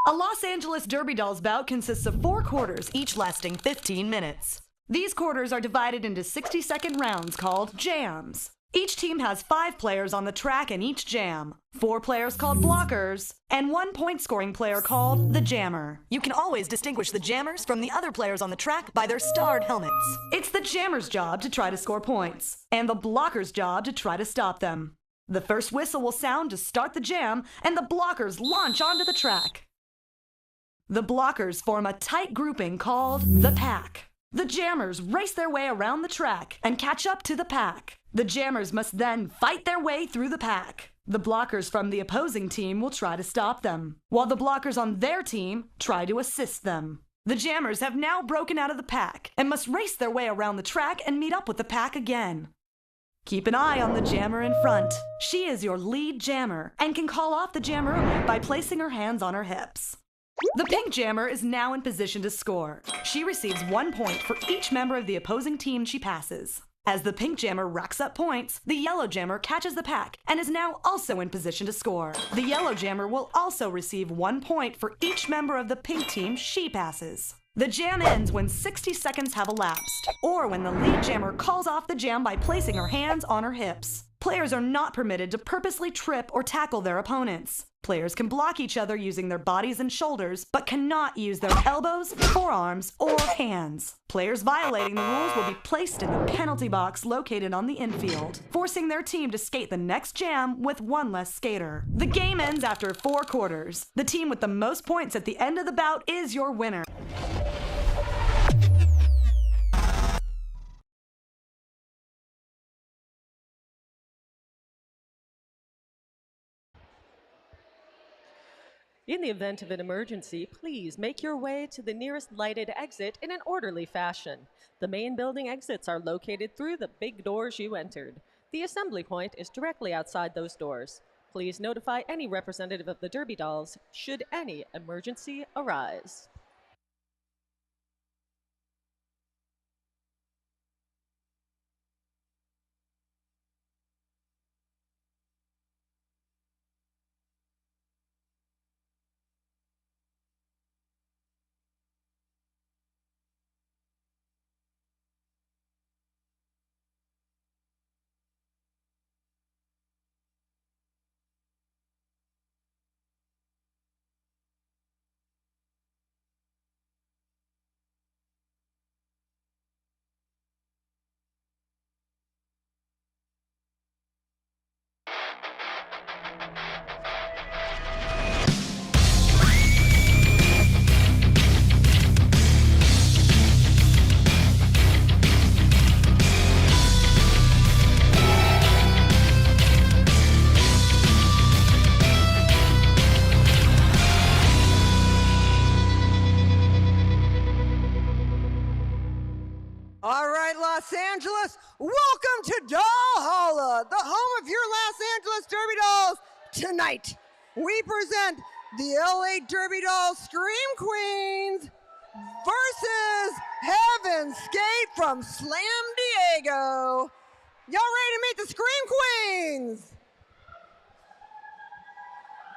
A Los Angeles Derby Dolls bout consists of 4 quarters, each lasting 15 minutes. These quarters are divided into 60-second rounds called jams. Each team has 5 players on the track in each jam, 4 players called blockers, and 1 point-scoring player called the jammer. You can always distinguish the jammers from the other players on the track by their starred helmets. It's the jammer's job to try to score points, and the blocker's job to try to stop them. The first whistle will sound to start the jam, and the blockers launch onto the track. The blockers form a tight grouping called the pack. The jammers race their way around the track and catch up to the pack. The jammers must then fight their way through the pack. The blockers from the opposing team will try to stop them, while the blockers on their team try to assist them. The jammers have now broken out of the pack and must race their way around the track and meet up with the pack again. Keep an eye on the jammer in front. She is your lead jammer and can call off the jammer early by placing her hands on her hips. The pink jammer is now in position to score. She receives 1 point for each member of the opposing team she passes. As the pink jammer racks up points, the yellow jammer catches the pack and is now also in position to score. The yellow jammer will also receive 1 point for each member of the pink team she passes. The jam ends when 60 seconds have elapsed, or when the lead jammer calls off the jam by placing her hands on her hips. Players are not permitted to purposely trip or tackle their opponents. Players can block each other using their bodies and shoulders, but cannot use their elbows, forearms, or hands. Players violating the rules will be placed in the penalty box located on the infield, forcing their team to skate the next jam with 1 less skater. The game ends after 4 quarters. The team with the most points at the end of the bout is your winner. In the event of an emergency, please make your way to the nearest lighted exit in an orderly fashion. The main building exits are located through the big doors you entered. The assembly point is directly outside those doors. Please notify any representative of the Derby Dolls should any emergency arise. All right, Los Angeles, welcome to Dollholla, the home of your Los Angeles Derby Dolls. Tonight, we present the LA Derby Dolls Scream Queens versus Heaven Skate from Slam Diego. Y'all ready to meet the Scream Queens?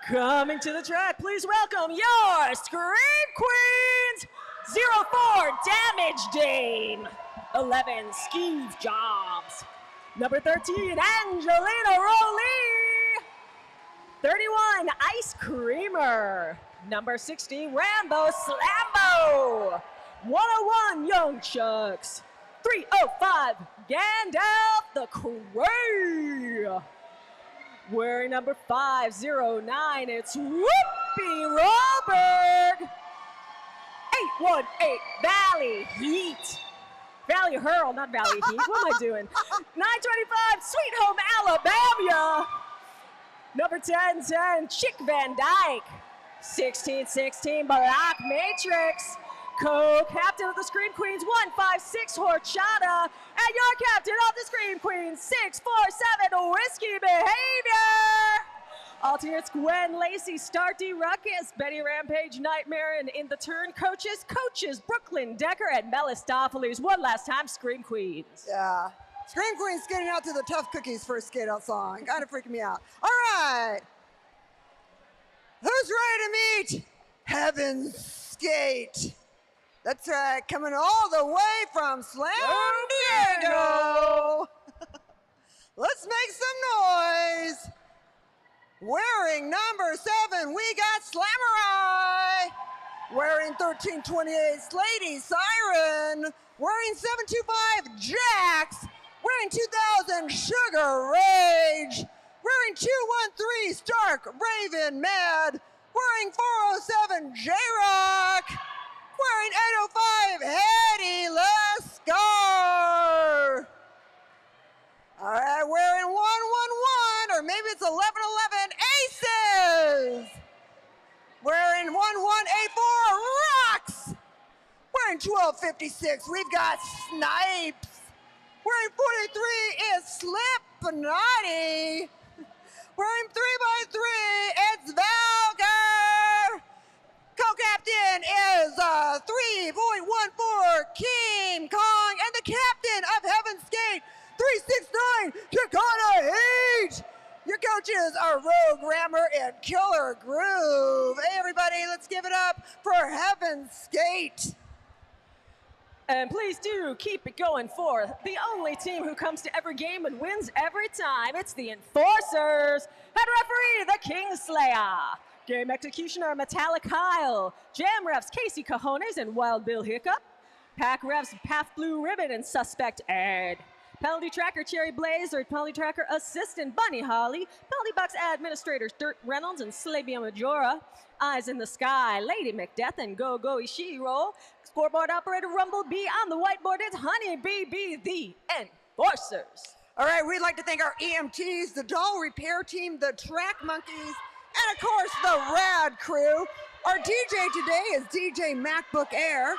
Coming to the track, please welcome your Scream Queens, 04 Damage Dame, 11 Skeeve Jobs, number 13 Angelina Rowley, 31 Ice Creamer, number 60 Rambo Slambo, 101 Young Chucks, 305 Gandalf the Cray. Wearing number 509, it's Whoopi Roberg. 818 Valley Heat. Valley Hurl, not Valley Heat. What am I doing? 925 Sweet Home Alabama. Number 1010 Chick Van Dyke. 1616 Black Matrix. Co-captain of the Scream Queens 156 Horchata. And your captain of the Scream Queens 647 Whiskey Behavior. Alternates Gwen Lacey, Starty Ruckus, Betty Rampage, Nightmare, and in the turn coaches, Brooklyn Decker, and Melistopheles. One last time, Scream Queens. Yeah. Scream Queens skating out to the Tough Cookies first skate out song. Kind of freaking me out. All right. Who's ready to meet Heaven's Gate. That's right, coming all the way from Slam Diego. Let's make some noise. Wearing number 7, we got Slamurai. Wearing 1328, Lady Siren. Wearing 725, Jax. Wearing 2000, Sugar Rage. Wearing 213, Stark Raven Mad. Wearing 407, J-Rock. Wearing 805, Hetty Lascar. All right, wearing 111, or maybe it's 1111, Aces. Wearing 1184, Rocks. Wearing 1256, we've got Snipes. Wearing 43 is Slipknotty. Wearing 3x3, it's Valkyr. Co-captain is 3.14, King Kong. And the captain of Heaven's Gate, 369, Takana Heat. Your coaches are Rogue Rammer and Killer Groove. Hey everybody, let's give it up for Heaven's Gate. And please do keep it going for the only team who comes to every game and wins every time. It's the Enforcers. Head referee, the Kingslayer. Game executioner, Metallic Kyle. Jam refs, Casey Cajones and Wild Bill Hiccup. Pack refs, Path Blue Ribbon and Suspect Ed. Penalty tracker, Cherry Blaze, or penalty tracker assistant, Bunny Holly. Penalty box administrators, Dirt Reynolds and Slavia Majora. Eyes in the Sky, Lady Macdeath and Go Go Ishiro. Scoreboard operator, Rumble Bee. On the whiteboard, it's Honey BB, the Enforcers. All right, we'd like to thank our EMTs, the doll repair team, the track monkeys, and of course, the rad crew. Our DJ today is DJ MacBook Air.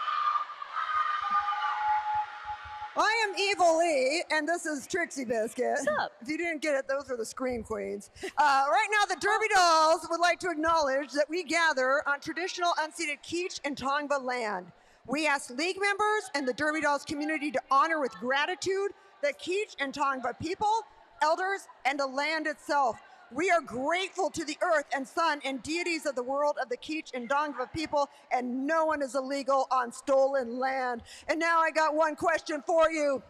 I am Evil Lee, and this is Trixie Biscuit. What's up? If you didn't get it, those are the Scream Queens. Right now, the Derby Dolls would like to acknowledge that we gather on traditional unceded Keech and Tongva land. We ask league members and the Derby Dolls community to honor with gratitude the Keech and Tongva people, elders, and the land itself. We are grateful to the earth and sun and deities of the world of the Keech and Tongva people, and no one is illegal on stolen land. And now I got one question for you.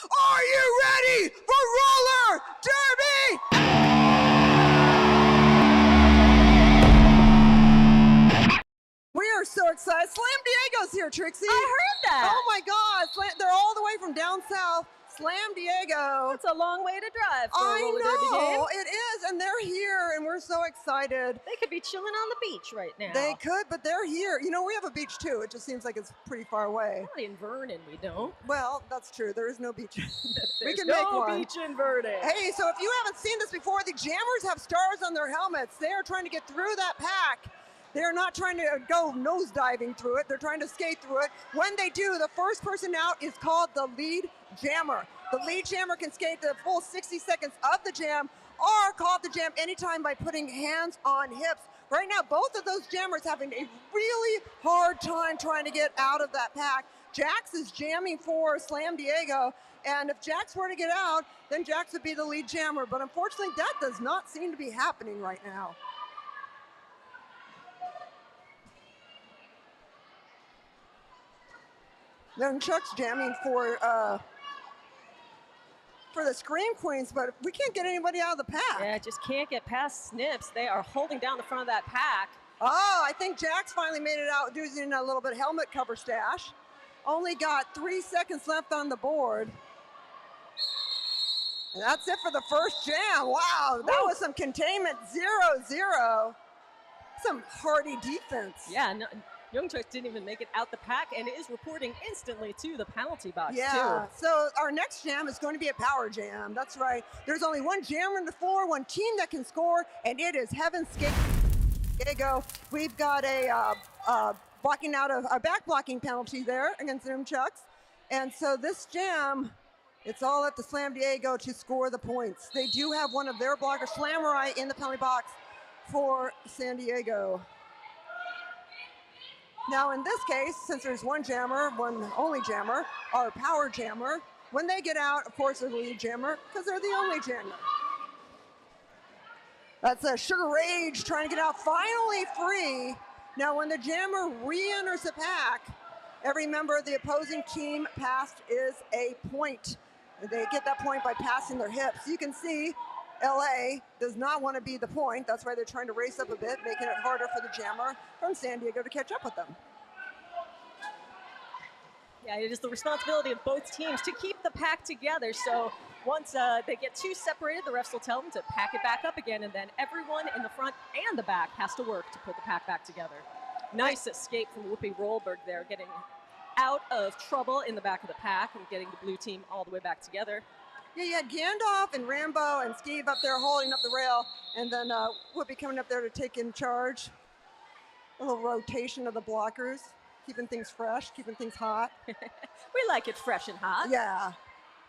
Are you ready for roller derby? We are so excited. Slam Diego's here, Trixie. I heard that. Oh my God, they're all the way from down south. Slam Diego. That's a long way to drive for a roller derby game. I know, it is, and they're here, and we're so excited. They could be chilling on the beach right now. They could, but they're here. You know, we have a beach too. It just seems like it's pretty far away. Not in Vernon, we don't. Well, that's true. There is no beach. We can no make one. beach in Vernon. Hey, so if you haven't seen this before, the Jammers have stars on their helmets. They are trying to get through that pack. They're not trying to go nose diving through it. They're trying to skate through it. When they do, the first person out is called the lead jammer. The lead jammer can skate the full 60 seconds of the jam or call the jam anytime by putting hands on hips. Right now, both of those jammers having a really hard time trying to get out of that pack. Jax is jamming for Slam Diego, and if Jax were to get out, then Jax would be the lead jammer. But unfortunately, that does not seem to be happening right now. Then Chuck's jamming for the Scream Queens, but we can't get anybody out of the pack. Yeah, just can't get past Snips. They are holding down the front of that pack. Oh, I think Jax finally made it out using a little bit helmet cover stash. Only got 3 seconds left on the board. And that's it for the first jam. Wow, that was some containment, 0-0. Some hardy defense. Yeah, no, Young Chucks didn't even make it out the pack, and it is reporting instantly to the penalty box, yeah, too. So our next jam is going to be a power jam. That's right. There's only one jammer on the floor, one team that can score, and it is Heaven's Gate. There you go. We've got a blocking out of a back blocking penalty there against Young Chucks. And so this jam, it's all at the Slam Diego to score the points. They do have one of their blockers, Slamurai, in the penalty box for San Diego. Now in this case, since there's one jammer, one only jammer, our power jammer, when they get out, of course they're the lead jammer because they're the only jammer. That's a Sugar Rage trying to get out, finally free. Now, when the jammer re-enters the pack, every member of the opposing team passed is a point. They get that point by passing their hips. You can see LA does not want to be the point. That's why they're trying to race up a bit, making it harder for the jammer from San Diego to catch up with them. Yeah, it is the responsibility of both teams to keep the pack together. So once they get too separated, the refs will tell them to pack it back up again, and then everyone in the front and the back has to work to put the pack back together. Nice escape from Whoopi Rollberg there, getting out of trouble in the back of the pack and getting the blue team all the way back together. Yeah, you had Gandalf and Rambo and Steve up there holding up the rail, and then Whoopi coming up there to take in charge. A little rotation of the blockers, keeping things fresh, keeping things hot. We like it fresh and hot. Yeah.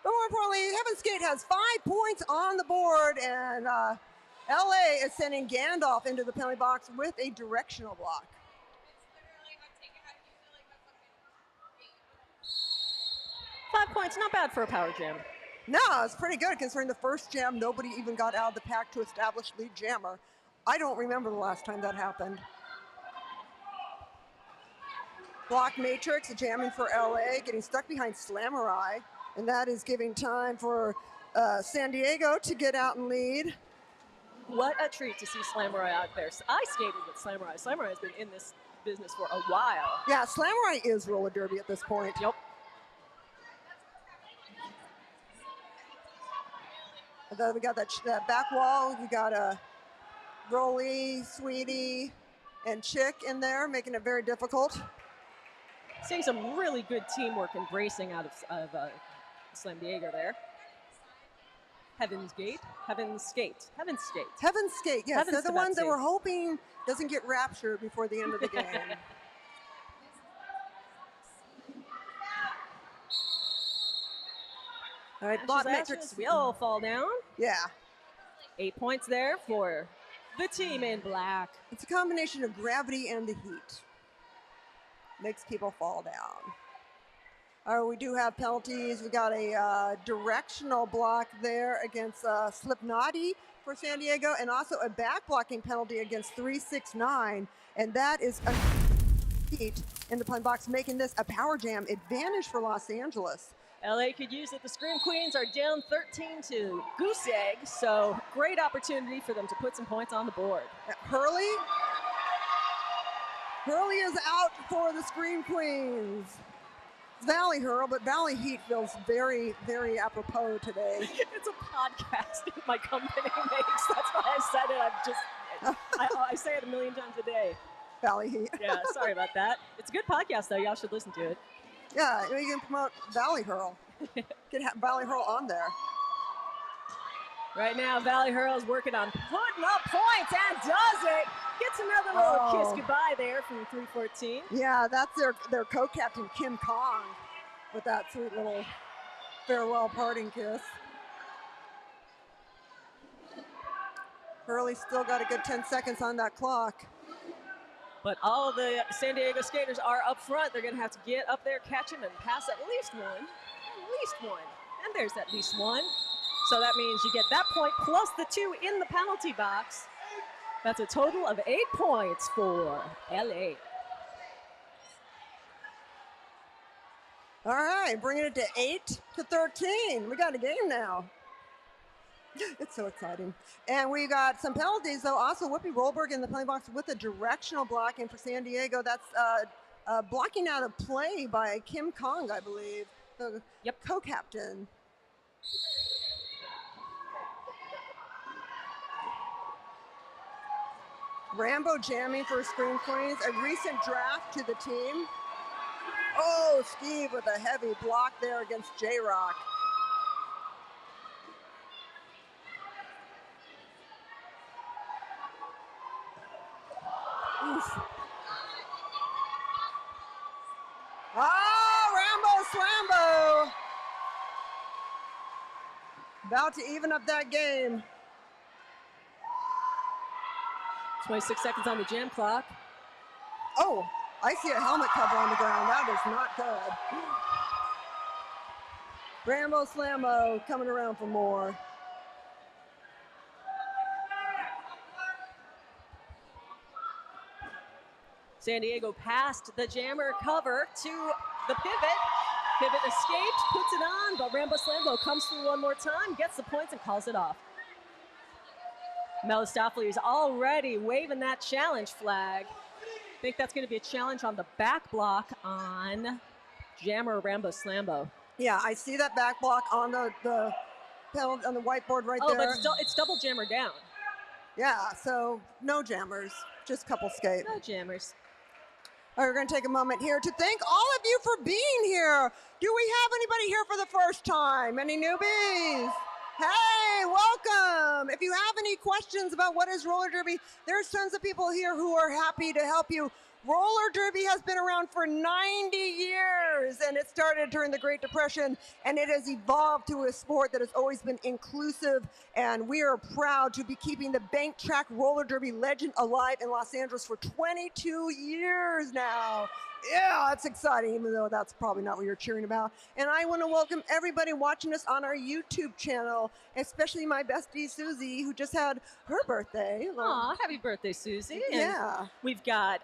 But more importantly, Heaven Skate has 5 points on the board, and LA is sending Gandalf into the penalty box with a directional block. 5 points, not bad for a power jam. No, it's pretty good considering the first jam, nobody even got out of the pack to establish lead jammer. I don't remember the last time that happened. Block Matrix jamming for LA, getting stuck behind Slamurai, and that is giving time for San Diego to get out and lead. What a treat to see Slamurai out there. So I skated with Slamurai. Slamurai has been in this business for a while. Yeah, Slamurai is roller derby at this point. Yep. And then we got that back wall. You got Rolly, Sweetie, and Chick in there, making it very difficult. Seeing some really good teamwork and bracing out of San Diego there. Heaven's Skate, yes. Heaven's Skate, they're the ones that we're hoping doesn't get raptured before the end of the game. All right, Block Matrix. We all fall down. Yeah. 8 points there for the team in black. It's a combination of gravity and the heat. Makes people fall down. All right, we do have penalties. We got a directional block there against Slipknotty for San Diego, and also a back blocking penalty against 369, and that is a heat in the pun box, making this a power jam advantage for Los Angeles. LA could use it. The Scream Queens are down 13 to Goose Egg, so great opportunity for them to put some points on the board. Hurley is out for the Scream Queens. It's Valley Hurl, but Valley Heat feels very, very apropos today. It's a podcast my company makes. That's why I said it. I say it a million times a day. Valley Heat. Yeah, sorry about that. It's a good podcast, though. Y'all should listen to it. Yeah, you can promote Valley Hurl. Get Valley Hurl on there. Right now, Valley Hurl is working on putting up points and does it. Gets another little kiss goodbye there from 314. Yeah, that's their co-captain, Kim Kong, with that sweet little farewell parting kiss. Hurley's still got a good 10 seconds on that clock. But all of the San Diego skaters are up front. They're going to have to get up there, catch him, and pass at least one. At least one. And there's at least one. So that means you get that point plus the 2 in the penalty box. That's a total of 8 points for LA. All right, bringing it to 8-13. We got a game now. It's so exciting. And we got some penalties, though. Also, Whoopi Rollberg in the penalty box with a directional blocking for San Diego. That's blocking out of play by Kim Kong, I believe, the co-captain. Rambo jamming for Scream Queens. A recent draft to the team. Oh, Steve with a heavy block there against J-Rock. Oof. Oh, Rambo Slambo. About to even up that game. 26 seconds on the jam clock. Oh, I see a helmet cover on the ground. That is not good. Rambo Slambo coming around for more. San Diego passed the jammer cover to the pivot. Pivot escaped, puts it on, but Rambo Slambo comes through one more time, gets the points, and calls it off. Melistopoli is already waving that challenge flag. I think that's going to be a challenge on the back block on jammer Rambo Slambo. Yeah, I see that back block on the penalty on the whiteboard right there. Oh, but it's double jammer down. Yeah, so no jammers, just couple skate. No jammers. All right, we're going to take a moment here to thank all of you for being here. Do we have anybody here for the first time? Any newbies? Hey, welcome. If you have any questions about what is roller derby, there's tons of people here who are happy to help you. Roller derby has been around for 90 years, and it started during the Great Depression, and it has evolved to a sport that has always been inclusive, and we are proud to be keeping the bank track roller derby legend alive in Los Angeles for 22 years now. Yeah, that's exciting, even though that's probably not what you're cheering about. And I want to welcome everybody watching us on our YouTube channel, especially my bestie, Susie, who just had her birthday. Aw, happy birthday, Susie. Yeah. And we've got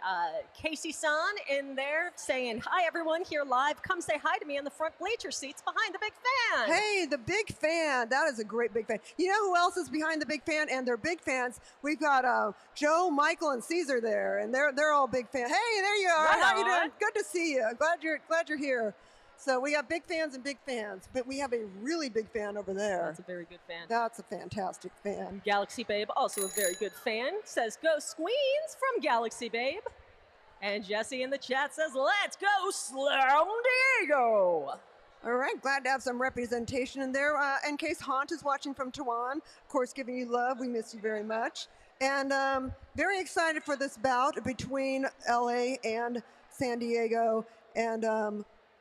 Casey-san in there saying, hi, everyone, here live. Come say hi to me in the front bleacher seats behind the big fan. Hey, the big fan. That is a great big fan. You know who else is behind the big fan? And they're big fans. We've got Joe, Michael, and Caesar there, and they're all big fans. Hey, there you are. Right How you on. doing? Good to see you. Glad you're here. So we got big fans and big fans, but we have a really big fan over there. That's a very good fan. That's a fantastic fan. Galaxy Babe, also a very good fan, says, go Squeens from Galaxy Babe. And Jesse in the chat says, let's go Slam Diego. All right, glad to have some representation in there. In case Haunt is watching from Tawan, of course, giving you love. We miss you very much. And very excited for this bout between LA and San Diego, and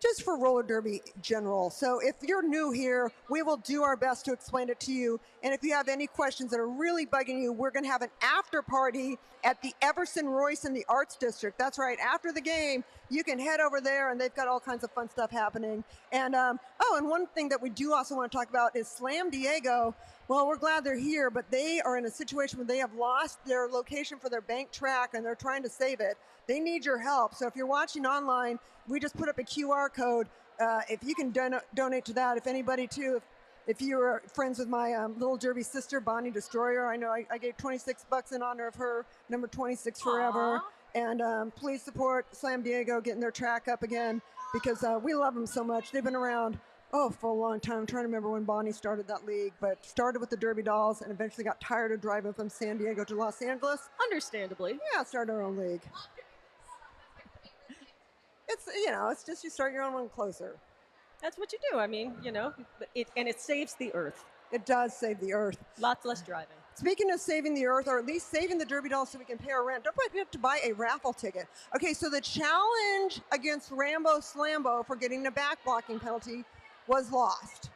just for roller derby general. So if you're new here, we will do our best to explain it to you. And if you have any questions that are really bugging you, we're gonna have an after party at the Everson Royce in the Arts District. That's right, after the game, you can head over there and they've got all kinds of fun stuff happening. And and one thing that we do also want to talk about is Slam Diego. Well, we're glad they're here, but they are in a situation where they have lost their location for their bank track and they're trying to save it. They need your help. So if you're watching online, we just put up a QR code. If you can donate to that, if anybody too, if you're friends with my little derby sister, Bonnie Destroyer, I know I gave $26 in honor of her, number 26 forever. Aww. And please support Slam Diego getting their track up again, because we love them so much. They've been around, for a long time. I'm trying to remember when Bonnie started that league, but started with the Derby Dolls and eventually got tired of driving from San Diego to Los Angeles. Understandably. Yeah, started our own league. It's just you start your own one closer. That's what you do. I mean, it saves the earth. It does save the earth. Lots less driving. Speaking of saving the earth, or at least saving the Derby Dolls so we can pay our rent, don't forget to buy a raffle ticket. Okay, so the challenge against Rambo Slambo for getting a back blocking penalty was lost.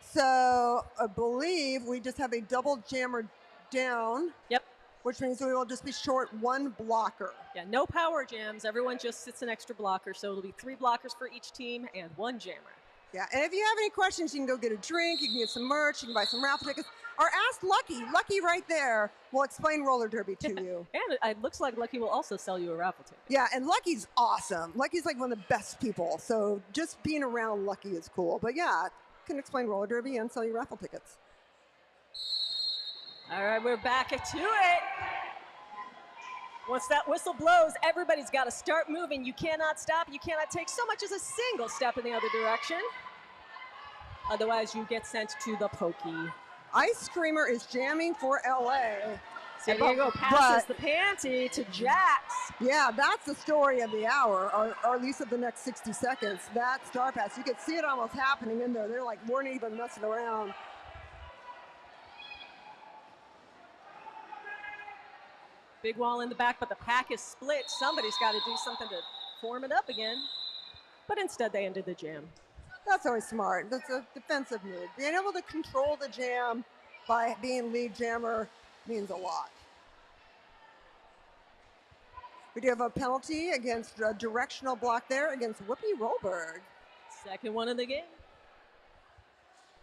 So I believe we just have a double jammer down. Yep. Which means we will just be short one blocker. Yeah, no power jams. Everyone just sits an extra blocker. So it'll be 3 blockers for each team and 1 jammer. Yeah, and if you have any questions, you can go get a drink, you can get some merch, you can buy some raffle tickets, or ask Lucky. Lucky right there will explain roller derby to you. And it looks like Lucky will also sell you a raffle ticket. Yeah, and Lucky's awesome. Lucky's like one of the best people. So just being around Lucky is cool. But yeah, can explain roller derby and sell you raffle tickets. All right, we're back to it. Once that whistle blows, everybody's got to start moving. You cannot stop. You cannot take so much as a single step in the other direction. Otherwise, you get sent to the pokey. Ice Screamer is jamming for LA. San Diego passes the panty to Jax. Yeah, that's the story of the hour, or at least of the next 60 seconds. That star pass, you can see it almost happening in there. They're like, weren't even messing around. Big wall in the back, but the pack is split. Somebody's got to do something to form it up again. But instead, they ended the jam. That's always smart. That's a defensive move. Being able to control the jam by being lead jammer means a lot. We do have a penalty against a directional block there against Whoopi Rollberg. Second one of the game.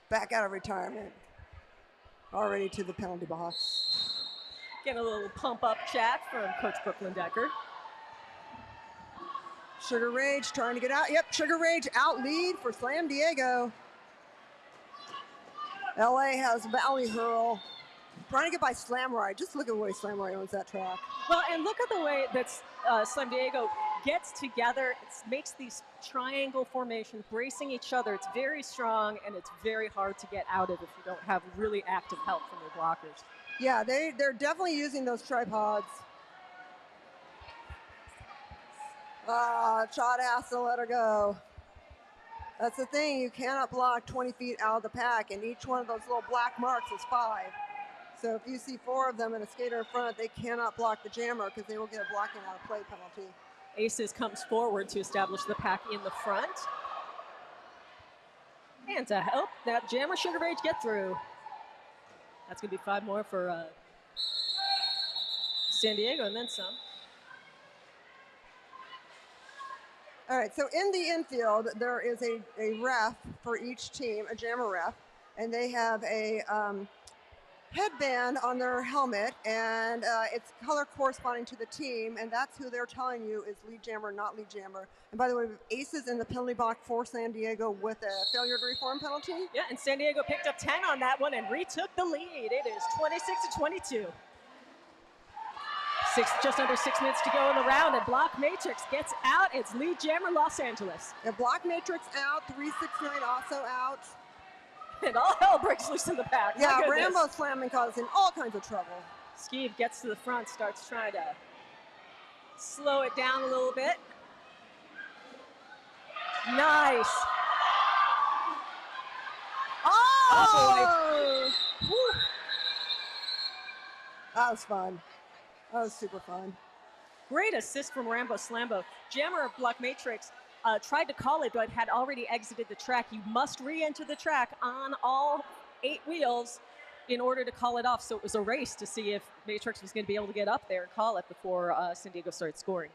Back out of retirement. Already to the penalty box. Getting a little pump-up chat from Coach Brooklyn Decker. Sugar Rage trying to get out. Yep, Sugar Rage out lead for Slam Diego. LA has Valley Hurl. Trying to get by Slam Ride. Just look at the way Slam Ride owns that track. Well, and look at the way that Slam Diego gets together. It makes these triangle formations, bracing each other. It's very strong, and it's very hard to get out of if you don't have really active help from your blockers. Yeah, they're definitely using those tripods. Chad has to let her go. That's the thing, you cannot block 20 feet out of the pack, and each one of those little black marks is 5. So if you see 4 of them and a skater in front, they cannot block the jammer because they will get a blocking out of play penalty. Aces comes forward to establish the pack in the front. And to help that jammer Sugar Rage get through. That's going to be 5 more for San Diego and then some. All right, so in the infield, there is a ref for each team, a jammer ref, and they have a headband on their helmet, and it's color corresponding to the team, and that's who they're telling you is lead jammer, not lead jammer. And by the way, we have aces in the penalty box for San Diego with a failure to reform penalty. Yeah, and San Diego picked up 10 on that one and retook the lead. It is 26-22. Just under 6 minutes to go in the round, and Block Matrix gets out. It's lead jammer Los Angeles. Yeah, Block Matrix out, 369 also out. And all hell breaks loose in the pack. Yeah, Rambo slamming causing all kinds of trouble. Skeeve gets to the front, starts trying to slow it down a little bit. Nice. Oh! Whew. That was fun. That was super fun. Great assist from Rambo Slambo. Jammer of Block Matrix tried to call it, but had already exited the track. You must re-enter the track on all 8 wheels in order to call it off. So it was a race to see if Matrix was going to be able to get up there and call it before San Diego started scoring.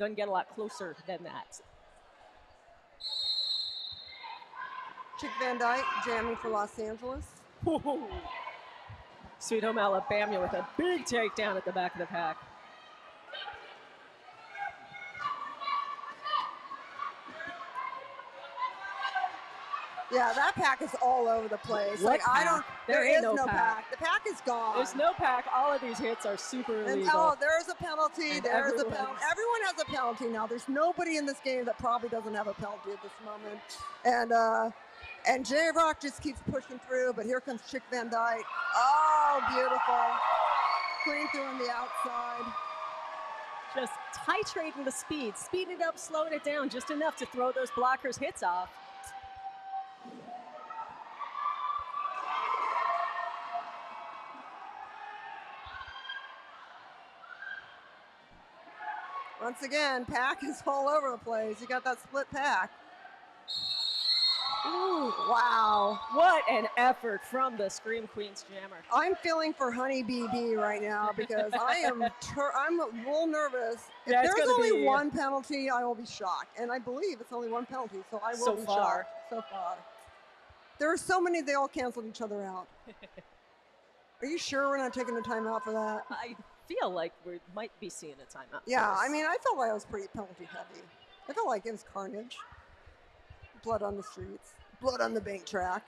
Doesn't get a lot closer than that. Chick Van Dyke jamming for Los Angeles. Sweet Home Alabama with a big takedown at the back of the pack. Yeah, that pack is all over the place. What pack? There is no pack. The pack is gone. There's no pack. All of these hits are super illegal. Oh, there's a penalty. There's a penalty. Everyone has a penalty now. There's nobody in this game that probably doesn't have a penalty at this moment. And J-Rock just keeps pushing through, but here comes Chick Van Dyke. Oh, beautiful. Clean through on the outside. Just titrating the speed, speeding it up, slowing it down just enough to throw those blockers' hits off. Once again, pack is all over the place. You got that split pack. Ooh, wow. What an effort from the Scream Queens jammer. I'm feeling for Honey BB right now because I'm a little nervous. If there's only one penalty, I will be shocked. And I believe it's only one penalty, so I will be shocked. So far. There are so many, they all canceled each other out. Are you sure we're not taking a timeout for that? I feel like we might be seeing a timeout. Yeah, I mean, I felt like I was pretty penalty heavy. I felt like it was carnage. Blood on the streets. Blood on the bank track.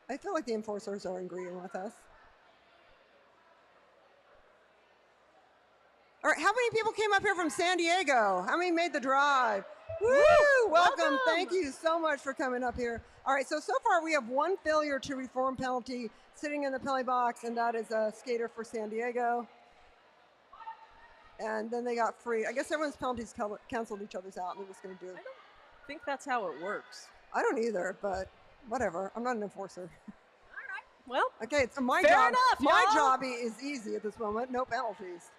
I feel like the enforcers are agreeing with us. All right, how many people came up here from San Diego? How many made the drive? Woo! Welcome. Thank you so much for coming up here. All right, so far we have one failure to reform penalty sitting in the penalty box, and that is a skater for San Diego. And then they got free. I guess everyone's penalties canceled each other's out, and they're just going to do it. I don't think that's how it works. I don't either, but whatever. I'm not an enforcer. All right. Well, okay, so my fair job. enough, my y'all. job is easy at this moment. No penalties.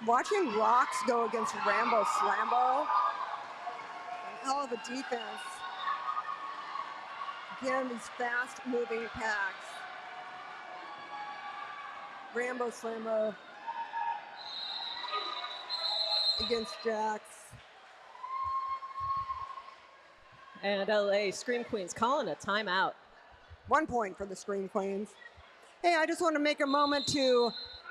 Watching Rocks go against Rambo Slambo, a hell of a defense. Again, these fast-moving packs. Rambo Slambo. against Jax. And LA Scream Queens calling a timeout. 1 point for the Scream Queens. Hey, I just want to make a moment to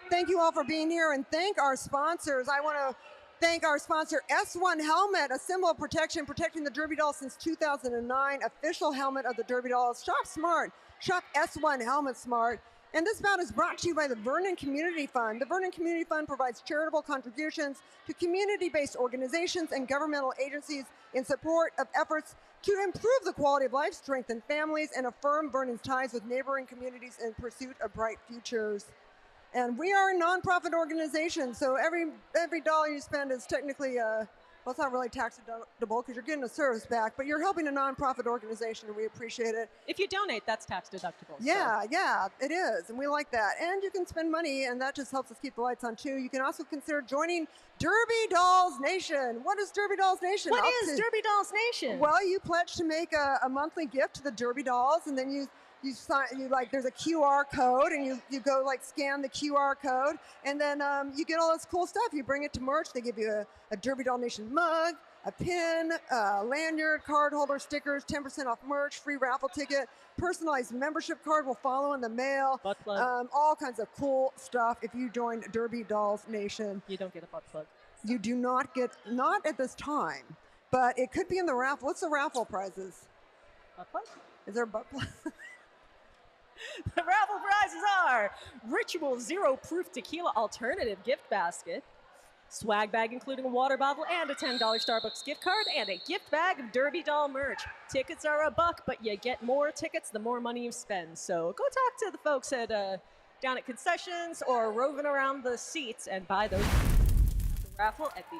thank you all for being here and thank our sponsors. I want to thank our sponsor, S1 Helmet, a symbol of protection, protecting the Derby Dolls since 2009, official helmet of the Derby Dolls. Shop smart. Shop S1 Helmet Smart. And this bout is brought to you by the Vernon Community Fund. The Vernon Community Fund provides charitable contributions to community-based organizations and governmental agencies in support of efforts to improve the quality of life, strengthen families, and affirm Vernon's ties with neighboring communities in pursuit of bright futures. And we are a nonprofit organization, so every dollar you spend is technically, well, it's not really tax deductible because you're getting a service back, but you're helping a nonprofit organization, and we appreciate it. If you donate, that's tax deductible. Yeah, yeah, it is, and we like that. And you can spend money, and that just helps us keep the lights on, too. You can also consider joining Derby Dolls Nation. What is Derby Dolls Nation? What is Derby Dolls Nation? Well, you pledge to make a monthly gift to the Derby Dolls, and then you sign, there's a QR code, and you go scan the QR code, and then you get all this cool stuff. You bring it to merch. They give you a Derby Doll Nation mug, a pin, a lanyard, card holder, stickers, 10% off merch, free raffle ticket, personalized membership card will follow in the mail. Butt plug. All kinds of cool stuff if you join Derby Dolls Nation. You don't get a butt plug. You do not get, not at this time, but it could be in the raffle. What's the raffle prizes? Butt plug? Is there a butt plug? The raffle prizes are Ritual Zero Proof Tequila Alternative Gift Basket, swag bag including a water bottle and a $10 Starbucks gift card, and a gift bag of Derby Doll merch. Tickets are $1, but you get more tickets the more money you spend. So go talk to the folks at down at concessions or roving around the seats and buy those. The raffle at the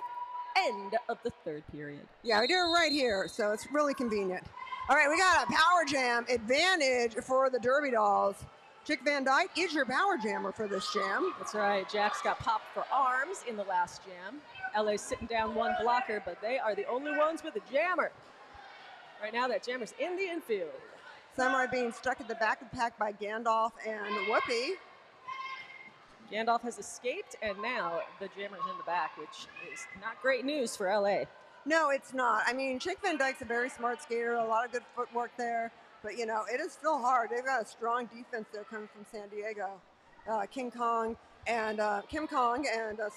end of the third period. Yeah, we do it right here, so it's really convenient. All right, we got a power jam advantage for the Derby Dolls. Chick Van Dyke is your power jammer for this jam. That's right. Jax got popped for arms in the last jam. LA's sitting down one blocker, but they are the only ones with a jammer. Right now, that jammer's in the infield. Samurai being stuck at the back of the pack by Gandalf and Whoopi. Gandalf has escaped, and now the jammer's in the back, which is not great news for LA. No, it's not. I mean, Chick Van Dyke's a very smart skater, a lot of good footwork there. But, it is still hard. They've got a strong defense there coming from San Diego. Kim Kong and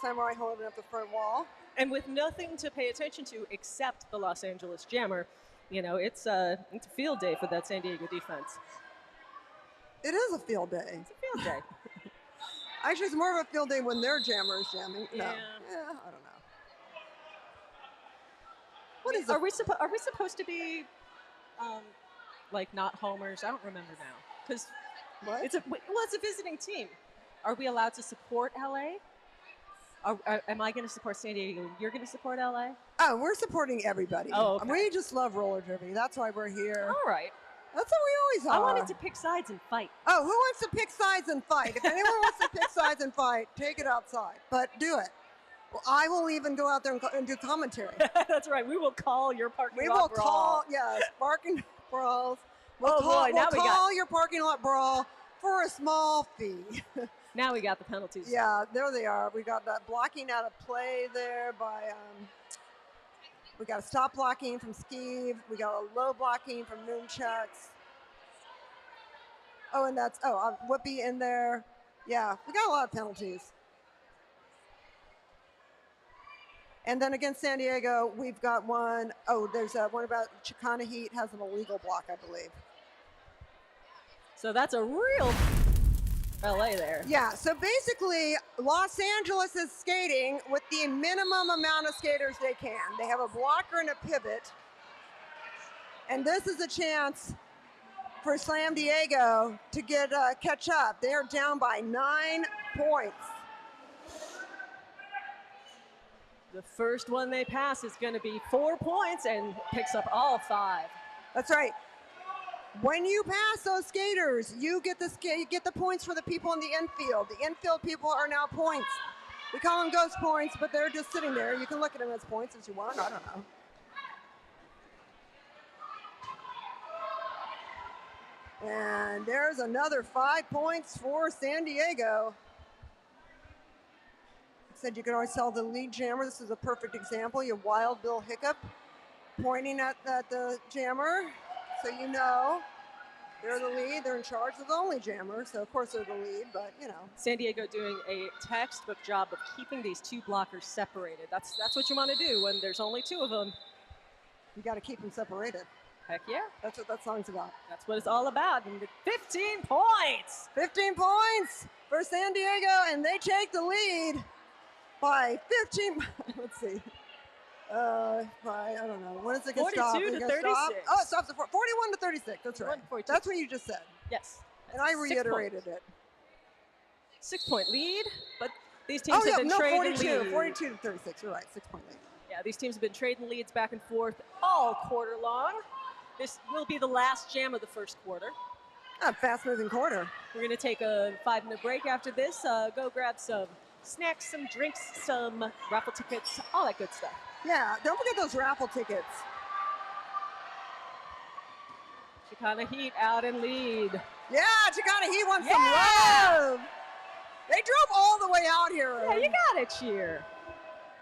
Samurai holding up the front wall. And with nothing to pay attention to except the Los Angeles Jammer, it's a field day for that San Diego defense. It is a field day. It's a field day. Actually, it's more of a field day when their jammer is jamming. No. Yeah. I don't know. What is Are we supposed to be not homers? I don't remember now. Because it's a visiting team. Are we allowed to support LA? Am I going to support San Diego? You're going to support LA? Oh, we're supporting everybody. Oh, okay. We just love roller derby. That's why we're here. All right. That's what we always are. I wanted to pick sides and fight. Oh, who wants to pick sides and fight? If anyone wants to pick sides and fight, take it outside. But do it. Well, I will even go out there and do commentary. That's right. We will call your parking lot brawl. We will call, yes, parking brawls. We'll call your parking lot brawl for a small fee. Now we got the penalties. Yeah, there they are. We got that blocking out of play there by, we got a stop blocking from Skeeve. We got a low blocking from Moonchucks. Oh, and that's, Whoopi in there. Yeah, we got a lot of penalties. And then against San Diego, we've got one. Oh, there's one about Chicana Heat has an illegal block, I believe. So that's a real LA there. Yeah, so basically, Los Angeles is skating with the minimum amount of skaters they can. They have a blocker and a pivot. And this is a chance for Slam Diego to get catch up. They are down by 9 points. The first one they pass is going to be 4 points and picks up all 5. That's right. When you pass those skaters, you get the points for the people in the infield. The infield people are now points. We call them ghost points, but they're just sitting there. You can look at them as points as you want. I don't know. And there's another 5 points for San Diego. said you can always tell the lead jammer. This is a perfect example. You have Wild Bill Hiccup pointing at the jammer, so you know they're the lead. They're in charge. They're the only jammer, so of course they're the lead, but you know. San Diego doing a textbook job of keeping these two blockers separated. That's what you want to do when there's only two of them. You got to keep them separated. Heck yeah. That's what that song's about. That's what it's all about. And 15 points. 15 points for San Diego, and they take the lead by 15. Let's see. By, I don't know. When is it going to stop? 42 to 36. Stop? Oh, it stops at 41 to 36. That's right. 42. That's what you just said. Yes. And I reiterated it. 6-point lead, but these teams have been trading 42. lead. 42 to 36. You're right. 6-point lead. Yeah, these teams have been trading leads back and forth all quarter long. This will be the last jam of the first quarter. A fast-moving quarter. We're going to take a 5-minute break after this. Go grab some snacks, some drinks, some raffle tickets, all that good stuff. Yeah, don't forget those raffle tickets. Chicana Heat out in lead. Yeah, Chicana Heat wants some love. They drove all the way out here. Yeah, you got to cheer.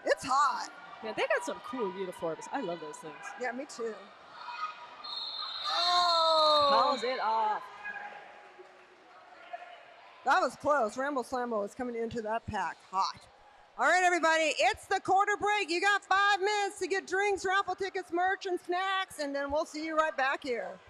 It's hot. Yeah, they got some cool uniforms. I love those things. Yeah, me too. Oh! Calls it off. That was close. Rambo Slambo is coming into that pack hot. All right, everybody, it's the quarter break. You got 5 minutes to get drinks, raffle tickets, merch, and snacks, and then we'll see you right back here.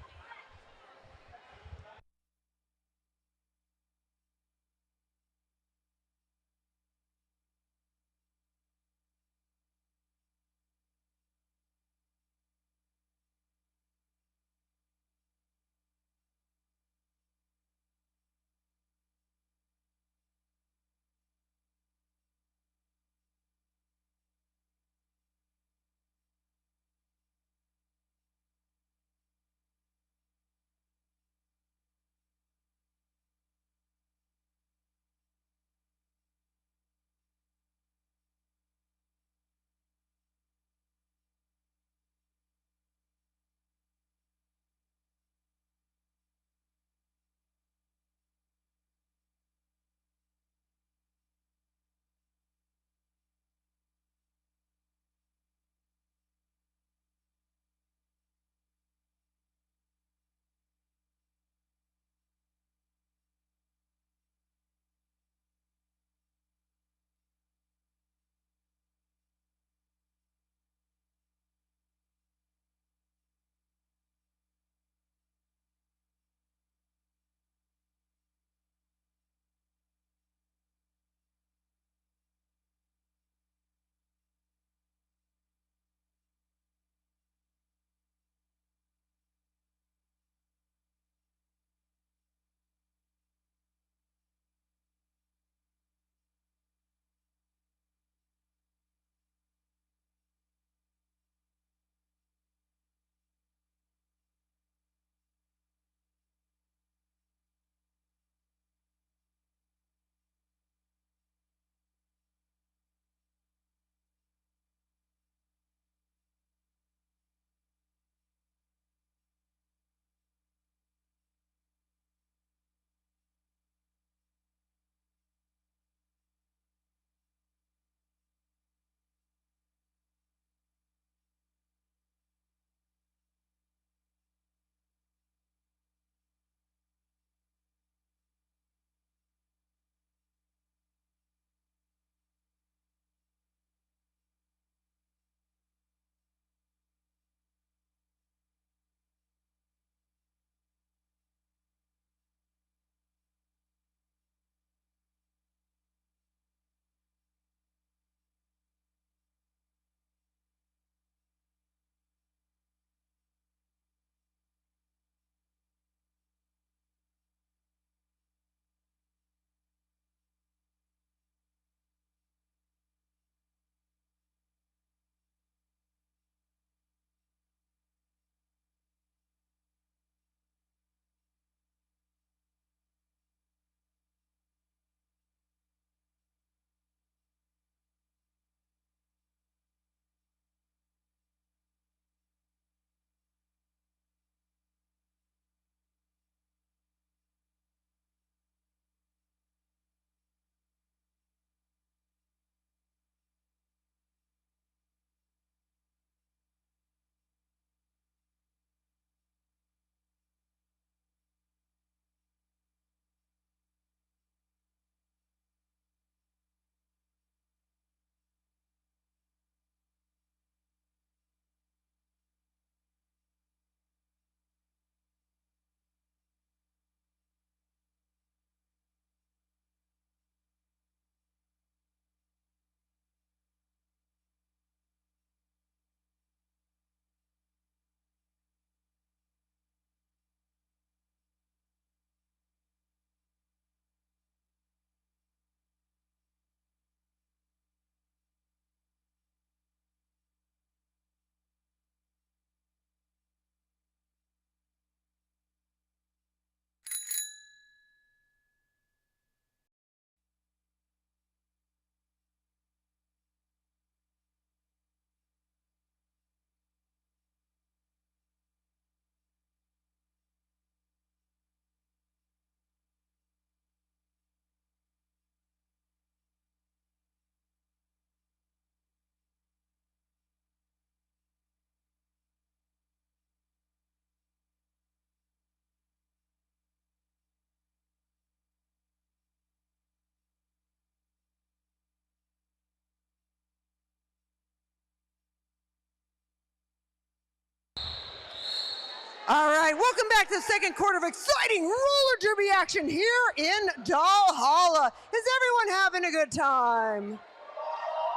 All right, welcome back to the second quarter of exciting roller derby action here in Valhalla. Is everyone having a good time?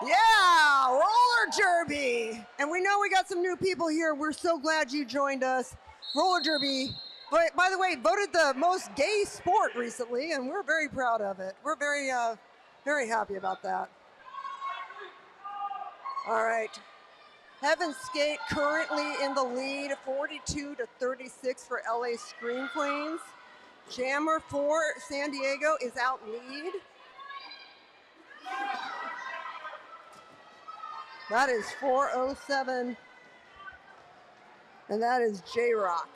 Yeah, roller derby. And we know we got some new people here. We're so glad you joined us. Roller derby, but by the way, voted the most gay sport recently, and we're very proud of it. We're very happy about that. All right. Heaven Skate currently in the lead, 42-36 for LA Scream Queens. Jammer for San Diego is out lead. That is 4:07, and that is J-Rock.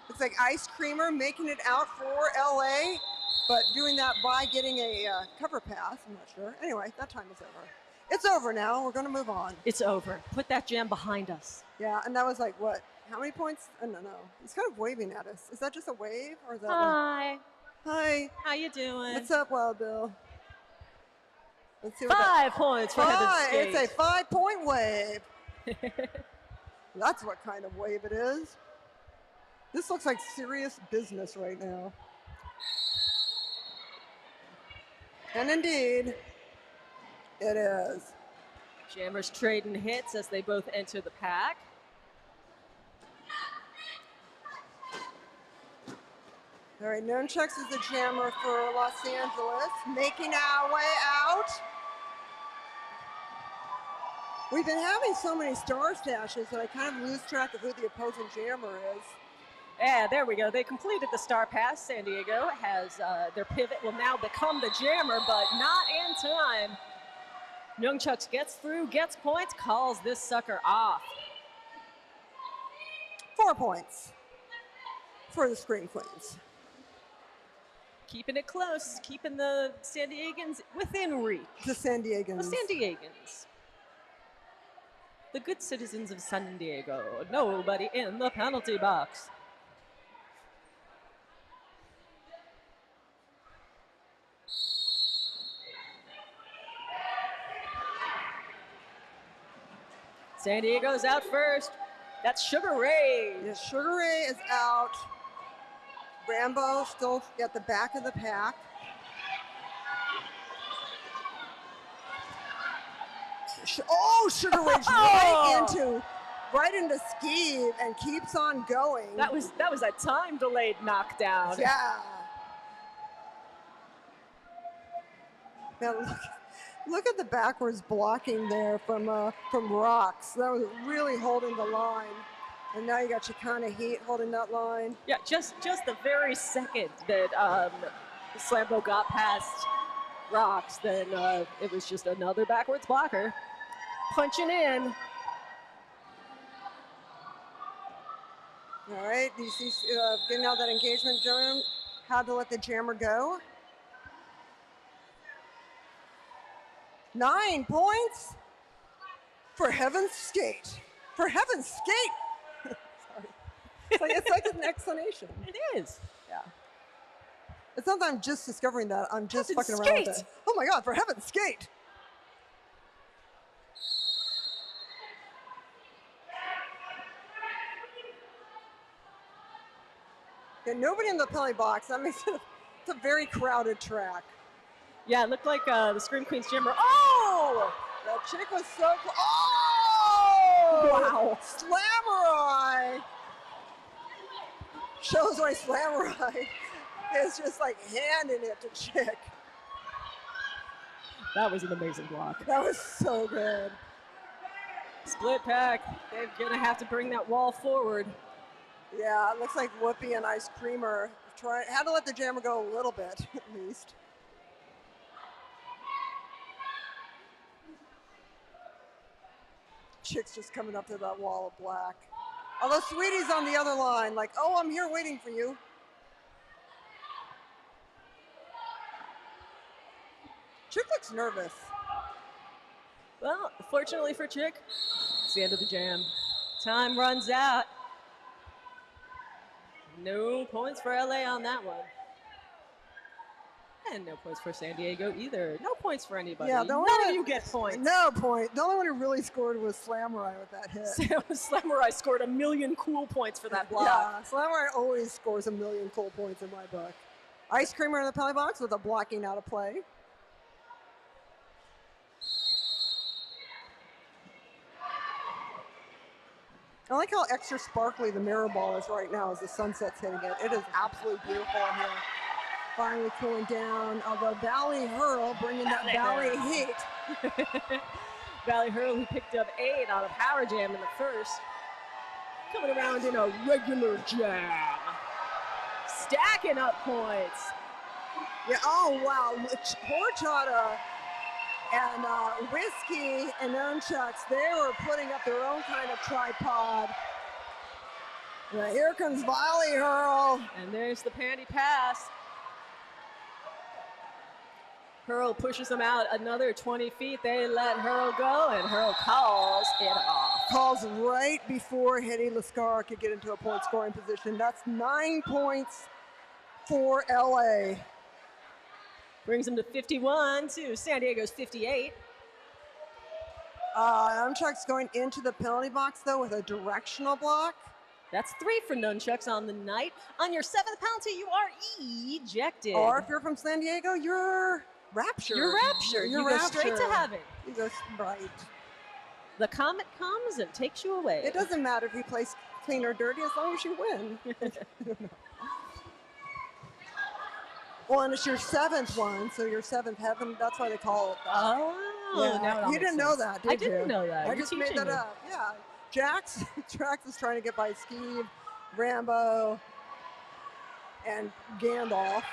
Looks like Ice Creamer making it out for LA, but doing that by getting a cover pass, I'm not sure. Anyway, that time is over. It's over now. We're going to move on. It's over. Put that jam behind us. Yeah, and that was like, what? How many points? I don't know. He's kind of waving at us. Is that just a wave? Or is that Hi. Hi. How you doing? What's up, Wild Bill? Let's see what 5 points for Heaven Skate. It's a 5-point wave. That's what kind of wave it is. This looks like serious business right now. And indeed, it is. Jammers trading hits as they both enter the pack. All right, Nunchucks is the jammer for Los Angeles, making our way out. We've been having so many star stashes that I kind of lose track of who the opposing jammer is. Yeah, there we go. They completed the star pass. San Diego has their pivot will now become the jammer, but not in time. Nunchucks gets through, gets points, calls this sucker off. 4 points for the Scream Queens. Keeping it close, keeping the San Diegans within reach. The San Diegans. The San Diegans. The good citizens of San Diego. Nobody in the penalty box. San Diego's out first. That's Sugar Ray. Yes, Sugar Ray is out. Rambo still at the back of the pack. Oh, Sugar Ray's right into Skeeve and keeps on going. That was a time delayed knockdown. Yeah. Now look at the backwards blocking there from Rocks. That was really holding the line. And now you got Chicana Heat holding that line. Yeah, just the very second that Slambo got past Rocks, then it was just another backwards blocker. Punching in. All right, do you see getting out that engagement zone? How to let the jammer go. 9 points for Heaven's Skate. For Heaven's Skate. Sorry. It's like an explanation. It is. Yeah. It's not that I'm just discovering that. I'm just Heaven's fucking around with Skate. it. Oh my God, for Heaven's Skate. Yeah, nobody in the penalty box. That makes it, it's a very crowded track. Yeah, it looked like the Scream Queens jammer. Oh! That chick was so close. Oh! Wow. Slamurai! Shows why Slamurai is just like handing it to Chick. That was an amazing block. That was so good. Split pack. They're going to have to bring that wall forward. Yeah, it looks like Whoopi and Ice Creamer had to let the jammer go a little bit, at least. Chick's just coming up to that wall of black. Although Sweetie's on the other line, like, oh, I'm here waiting for you. Chick looks nervous. Well, fortunately for Chick, it's the end of the jam. Time runs out. No points for LA on that one. And no points for San Diego either. No points for anybody. Yeah, None of you get points. No point. The only one who really scored was Slamurai with that hit. Slamurai scored 1,000,000 cool points for that block. Yeah, Slamurai always scores 1,000,000 cool points in my book. Ice Creamer in the penalty box with a blocking out of play. I like how extra sparkly the mirror ball is right now as the sunset's hitting it. It is absolutely beautiful in here. Finally cooling down. Although Valley Hurl bringing that Valley heat. Valley Hurl, who picked up 8 out of Power Jam in the first. Coming around in a regular jam. Stacking up points. Yeah, oh wow. Horchata and Whiskey and Nunchucks, they were putting up their own kind of tripod. Now here comes Valley Hurl. And there's the panty pass. Hurl pushes them out another 20 feet. They let Hurl go, and Hurl calls it off. Calls right before Hedy Lascar could get into a point scoring position. That's 9 points for LA. Brings them to 51 to San Diego's 58. Nunchucks going into the penalty box, though, with a directional block. That's 3 for Nunchucks on the night. On your 7th penalty, you are ejected. Or if you're from San Diego, you're raptured. You're raptured. You go straight to heaven. You go right. The comet comes and takes you away. It doesn't matter if you play clean or dirty as long as you win. Well, and it's your 7th one, so your 7th heaven, that's why they call it that. Oh, yeah. now You didn't know that, did you? I didn't know that. I just made that up. Yeah. Jax is trying to get by Skeeve, Rambo, and Gandalf.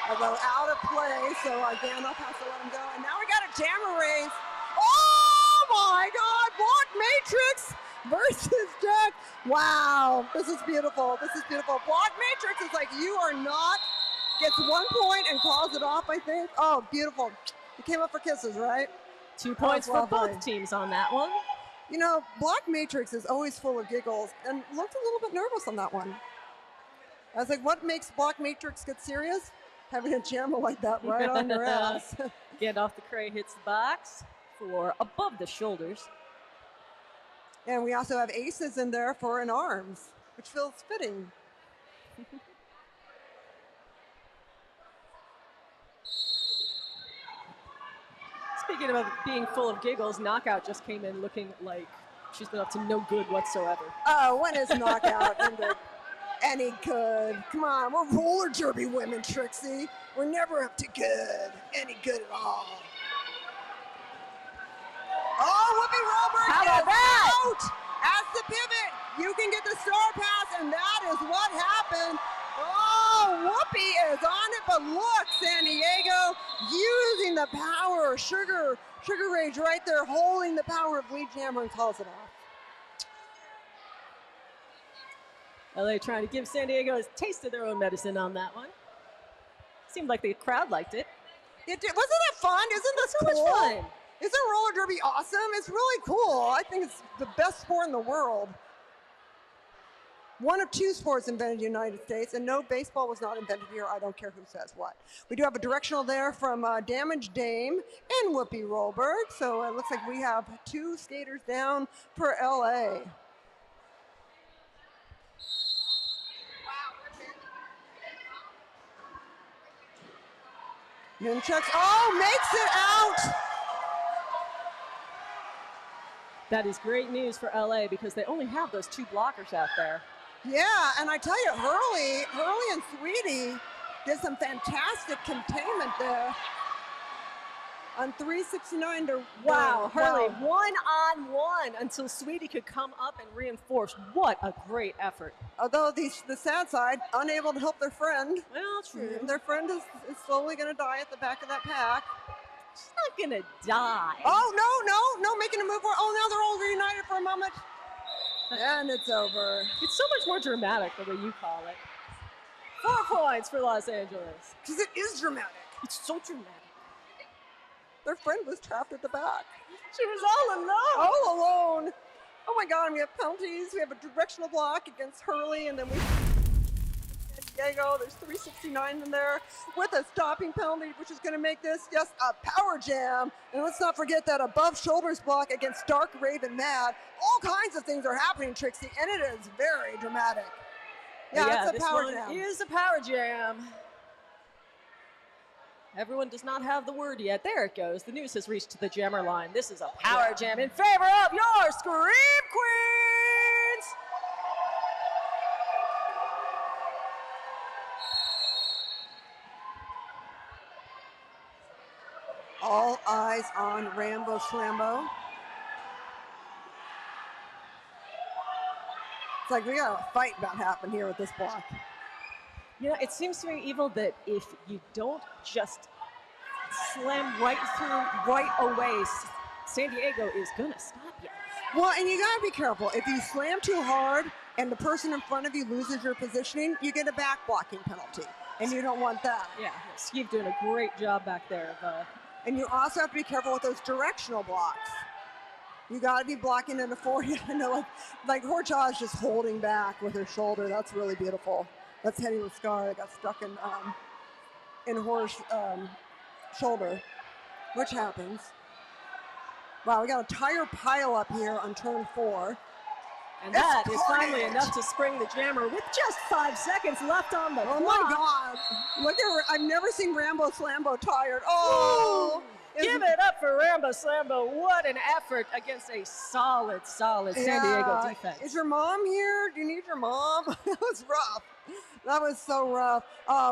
Although out of play, so Gandalf has to let him go. And now we got a jammer race. Oh my God! Block Matrix versus Jax. Wow, this is beautiful. This is beautiful. Block Matrix is like, you are not. Gets 1 point and calls it off, I think. Oh, beautiful. He came up for kisses, right? 2 points for both teams on that one. You know, Block Matrix is always full of giggles and looked a little bit nervous on that one. I was like, what makes Block Matrix get serious? Having a jammer like that right on your ass. Gandalf the Cray hits the box for above the shoulders. And we also have aces in there for an arms, which feels fitting. Speaking of being full of giggles, Knockout just came in looking like she's been up to no good whatsoever. Oh, when is Knockout into any good? Come on, we're roller derby women, Trixie. We're never up to good, any good at all. Oh, Whoopi Roberts How about that? out as the pivot. You can get the star pass, and that is what happened. Oh, Whoopi is on it, but look, San Diego using the power. Sugar Rage right there, holding the power of Lead Jammer and calls it off. LA trying to give San Diego a taste of their own medicine on that one. Seemed like the crowd liked it. It did. Wasn't that fun? Isn't this so cool? much fun? Isn't roller derby awesome? It's really cool. I think it's the best sport in the world. One of 2 sports invented in the United States, and no, baseball was not invented here. I don't care who says what. We do have a directional there from Damage Dame and Whoopi Rohlberg, so it looks like we have 2 skaters down for LA. Nunchucks, oh, makes it out! That is great news for LA because they only have those 2 blockers out there. Yeah, and I tell you, Hurley and Sweetie did some fantastic containment there on 369 to wow. Hurley 1-on-1 until Sweetie could come up and reinforce. What a great effort. Although the sad side, unable to help their friend. Well, true. Their friend is slowly going to die at the back of that pack. She's not going to die. Oh, no, making a move. Oh, now they're all reunited for a moment. And it's over. It's so much more dramatic the way you call it. 4 points for Los Angeles. Because it is dramatic. It's so dramatic. Their friend was trapped at the back. She was all alone. All alone. Oh my God, we have penalties. We have a directional block against Hurley, and then we Diego. There's 369 in there with a stopping penalty, which is going to make this, yes, a power jam. And let's not forget that above shoulders block against Dark Raven Mad. All kinds of things are happening, Trixie, and it is very dramatic. Yeah, it's a power jam. This one is a power jam. Everyone does not have the word yet. There it goes. The news has reached the jammer line. This is a power jam in favor of your Scream Queens. All eyes on Rambo Slambo. It's like we got a fight about to happen here with this block. You know, it seems to me, Evil, that if you don't just slam right through, right away, San Diego is going to stop you. Well, and you got to be careful. If you slam too hard and the person in front of you loses your positioning, you get a back blocking penalty, and you don't want that. Yeah, Steve doing a great job back there. And you also have to be careful with those directional blocks. You got to be blocking in the forehand. I know, like Horcha is just holding back with her shoulder. That's really beautiful. That's Hetty Lascar that got stuck in Hor's shoulder, which happens. Wow, we got a tire pile up here on turn 4. And that is finally enough to spring the jammer with just 5 seconds left on the clock. Oh my God. Look at her. I've never seen Rambo Slambo tired. Oh. Give it up for Rambo Slambo. What an effort against a solid San Diego defense. Is your mom here? Do you need your mom? That was rough. That was so rough.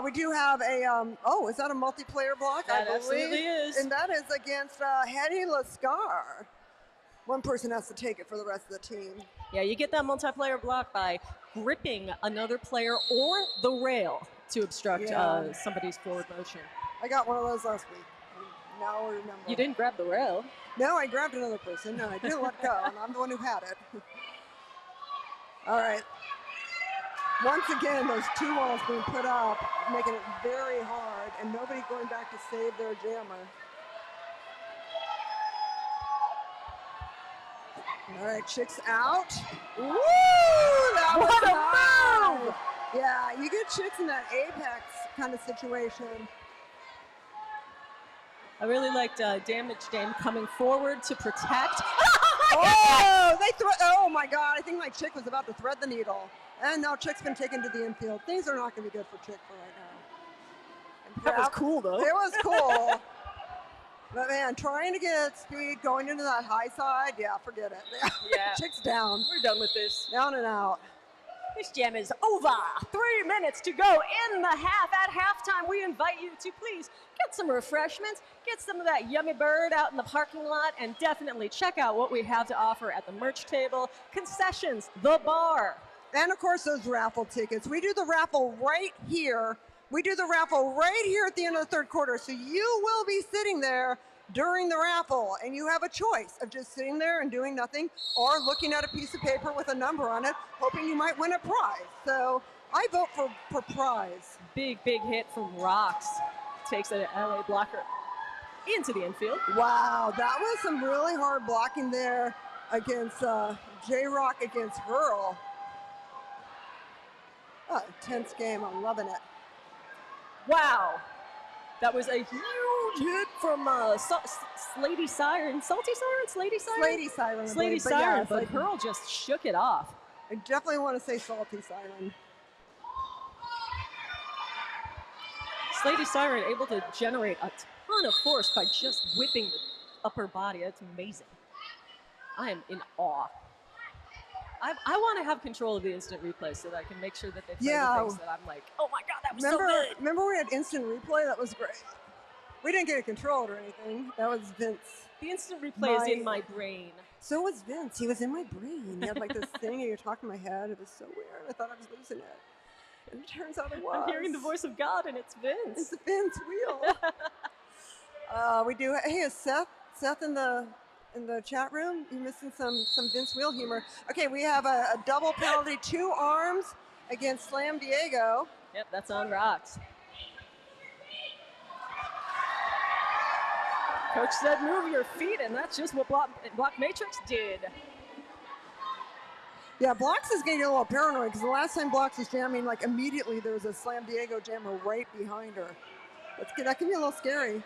We do have a, is that a multiplayer block? That I believe. absolutely is. And that is against Hetty Lascar. One person has to take it for the rest of the team. Yeah, you get that multiplayer block by gripping another player or the rail to obstruct somebody's forward motion. I got one of those last week. Now I remember. You didn't grab the rail. No, I grabbed another person. No, I didn't let go, and I'm the one who had it. All right. Once again, those 2 walls being put up, making it very hard, and nobody going back to save their jammer. All right, chicks out. Woo! That was a move! Yeah, you get chicks in that apex kind of situation. I really liked Damage Dame coming forward to protect. Oh my God, I think my chick was about to thread the needle. And now Chick's been taken to the infield. Things are not going to be good for Chick for right now. That was cool, though. It was cool. But man, trying to get speed, going into that high side, yeah, forget it. Yeah. Chick's down. We're done with this. Down and out. This jam is over. 3 minutes to go in the half. At halftime, we invite you to please get some refreshments, get some of that yummy bird out in the parking lot, and definitely check out what we have to offer at the merch table, concessions, the bar. And of course, those raffle tickets. We do the raffle right here. We do the raffle right here at the end of the 3rd quarter. So you will be sitting there during the raffle, and you have a choice of just sitting there and doing nothing or looking at a piece of paper with a number on it, hoping you might win a prize. So I vote for prize. Big hit from Rocks. Takes an LA blocker into the infield. Wow, that was some really hard blocking there against J-Rock against Hurl. Oh, tense game. I'm loving it. Wow. That was a huge hit from Slady Siren. Salty Siren? Slady Siren? Slady Siren. Slady Siren, but Hurl just shook it off. I definitely want to say Salty Siren. Slady Siren able to generate a ton of force by just whipping the upper body. That's amazing. I am in awe. I want to have control of the instant replay so that I can make sure that they play the things that I'm like, oh my God, that was so good. Remember we had instant replay? That was great. We didn't get it controlled or anything. That was Vince. The instant replay is in my brain. So was Vince. He was in my brain. He had like this thing and you're talking in my head. It was so weird. I thought I was losing it. And it turns out it was. I'm hearing the voice of God and it's Vince. It's the Vince wheel. We do, hey, is Seth in the chat room? You're missing some Vince Wheel humor. Okay, we have a double penalty, 2 arms against Slam Diego. Yep, that's on Rocks. Coach said move your feet, and that's just what Block Matrix did. Yeah, Blocks is getting a little paranoid because the last time Blocks was jamming, like immediately there was a Slam Diego jammer right behind her. That can be a little scary.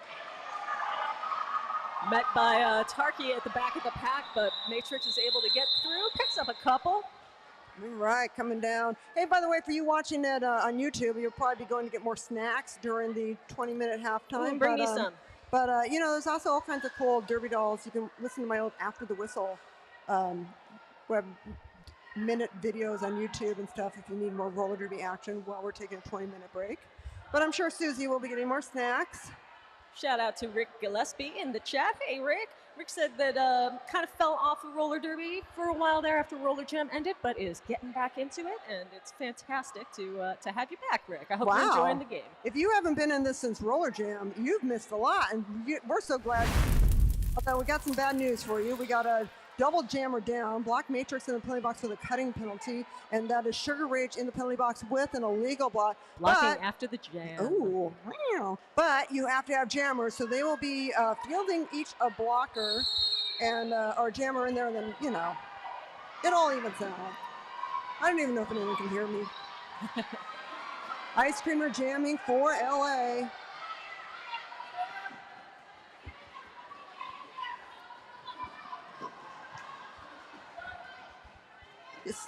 Met by Tarky at the back of the pack, but Matrix is able to get through, picks up a couple. All right, coming down. Hey, by the way, for you watching that on YouTube, you'll probably be going to get more snacks during the 20-minute halftime. Ooh, bring me some. But, you know, there's also all kinds of cool Derby dolls. You can listen to my old After the Whistle web minute videos on YouTube and stuff if you need more roller derby action while we're taking a 20-minute break. But I'm sure Susie will be getting more snacks. Shout out to Rick Gillespie in the chat. Hey, Rick. Rick said that kind of fell off of roller derby for a while there after Roller Jam ended, but is getting back into it, and it's fantastic to have you back, Rick. I hope you're enjoying the game. If you haven't been in this since Roller Jam, you've missed a lot, and we're so glad. Although we got some bad news for you. We got a double jammer down, block Matrix in the penalty box with a cutting penalty, and that is Sugar Rage in the penalty box with an illegal block. Blocking after the jam. Oh, wow. But you have to have jammers, so they will be fielding each a blocker and or a jammer in there, and then, you know, it all evens out. I don't even know if anyone can hear me. Ice Creamer jamming for LA.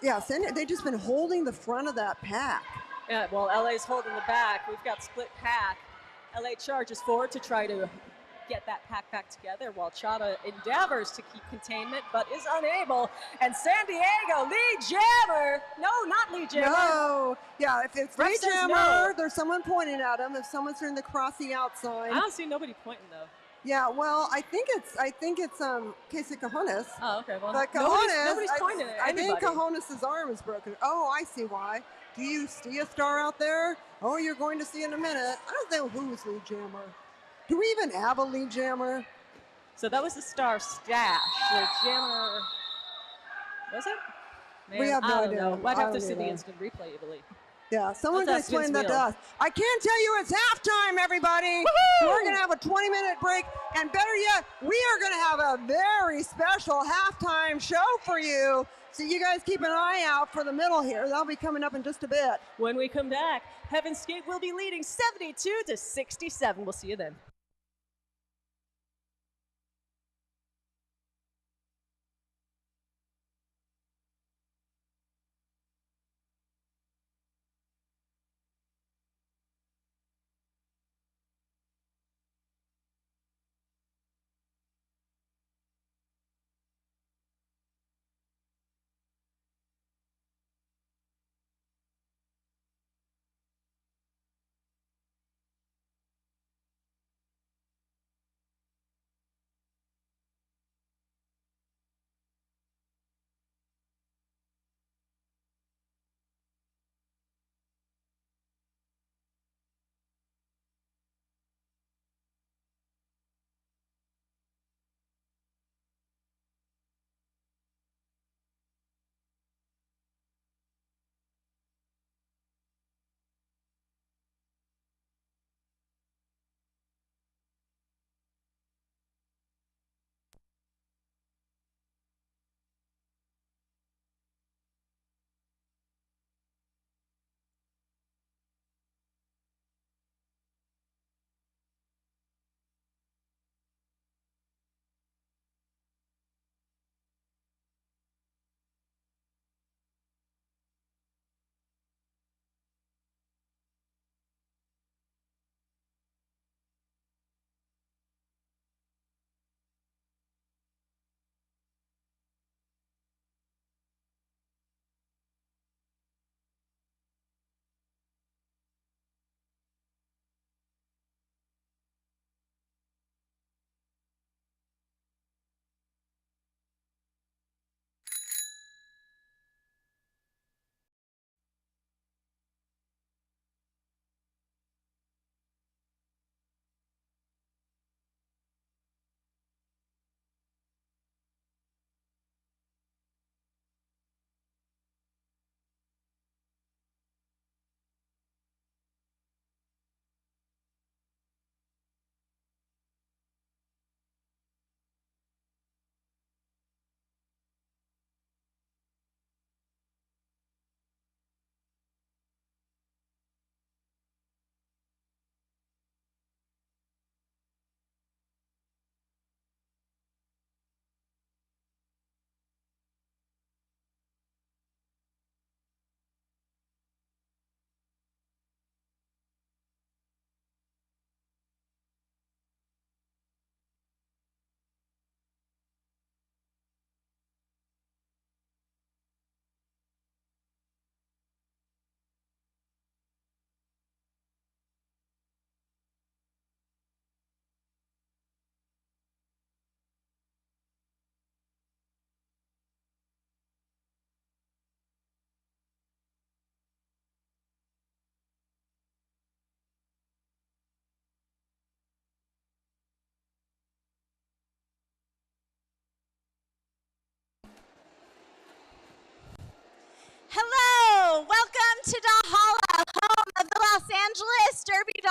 Yeah, they've just been holding the front of that pack. Yeah, well, LA's holding the back. We've got split pack. LA charges forward to try to get that pack back together while Chata endeavors to keep containment but is unable. And San Diego, Lee Jammer. No, not Lee Jammer. No. Yeah, if it's Ref Lee says Jammer, no. there's someone pointing at him. If someone's turning the crossy out sign. I don't see nobody pointing, though. Yeah, well, I think it's Casey Cajones. Oh, okay. Well, But nobody's pointing at anybody. I think Cajones' arm is broken. Oh, I see why. Do you see a star out there? Oh, you're going to see in a minute. I don't know who's lead jammer. Do we even have a lead jammer? So that was the star stash. The jammer, was it? Man, We have no I don't idea. know. We'd I have to don't see the either. instant replay, I believe. Yeah, someone can Let's ask explain Vince that to Wheel. us. I can't tell you it's halftime, everybody. Woohoo! We're going to have a 20-minute break, and better yet, we are going to have a very special halftime show for you. So you guys keep an eye out for the middle here. That'll be coming up in just a bit. When we come back, Heaven's Gate will be leading 72-67. We'll see you then.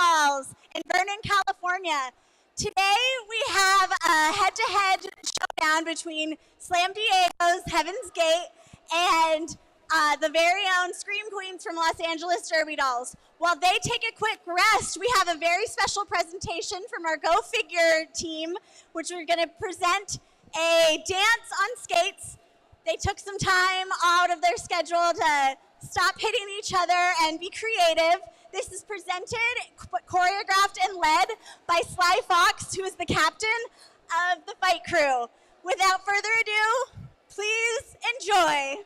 Dolls in Vernon, California. Today we have a head-to-head showdown between Slam Diego's Heaven's Gate and the very own Scream Queens from Los Angeles Derby Dolls. While they take a quick rest, we have a very special presentation from our Go Figure team, which we're going to present a dance on skates. They took some time out of their schedule to stop hitting each other and be creative. This is presented, choreographed, and led by Sly Fox, who is the captain of the fight crew. Without further ado, please enjoy.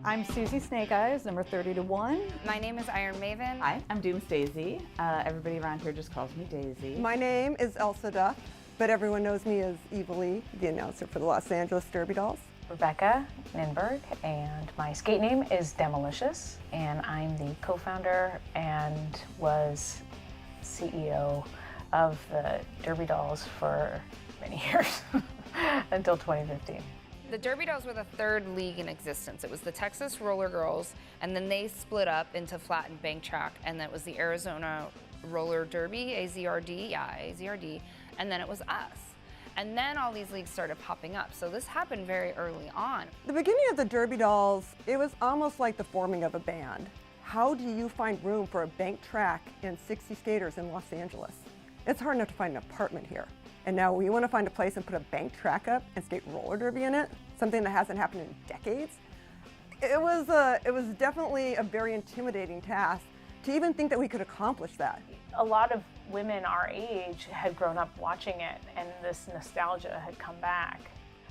I'm Susie Snake Eyes, number 30 to 1. My name is Iron Maven. Hi, I'm Dooms Daisy. Everybody around here just calls me Daisy. My name is Elsa Duff, but everyone knows me as Evil Lee, the announcer for the Los Angeles Derby Dolls. Rebecca Ninberg, and my skate name is Demolicious, and I'm the co-founder and was CEO of the Derby Dolls for many years until 2015. The Derby Dolls were the third league in existence. It was the Texas Roller Girls, and then they split up into flat and bank track, and that was the Arizona Roller Derby, AZRD, and then it was us. And then all these leagues started popping up. So this happened very early on. The beginning of the Derby Dolls, it was almost like the forming of a band. How do you find room for a bank track and 60 skaters in Los Angeles? It's hard enough to find an apartment here. And now we want to find a place and put a bank track up and skate roller derby in it, something that hasn't happened in decades. It was definitely a very intimidating task to even think that we could accomplish that. A lot of women our age had grown up watching it, and this nostalgia had come back.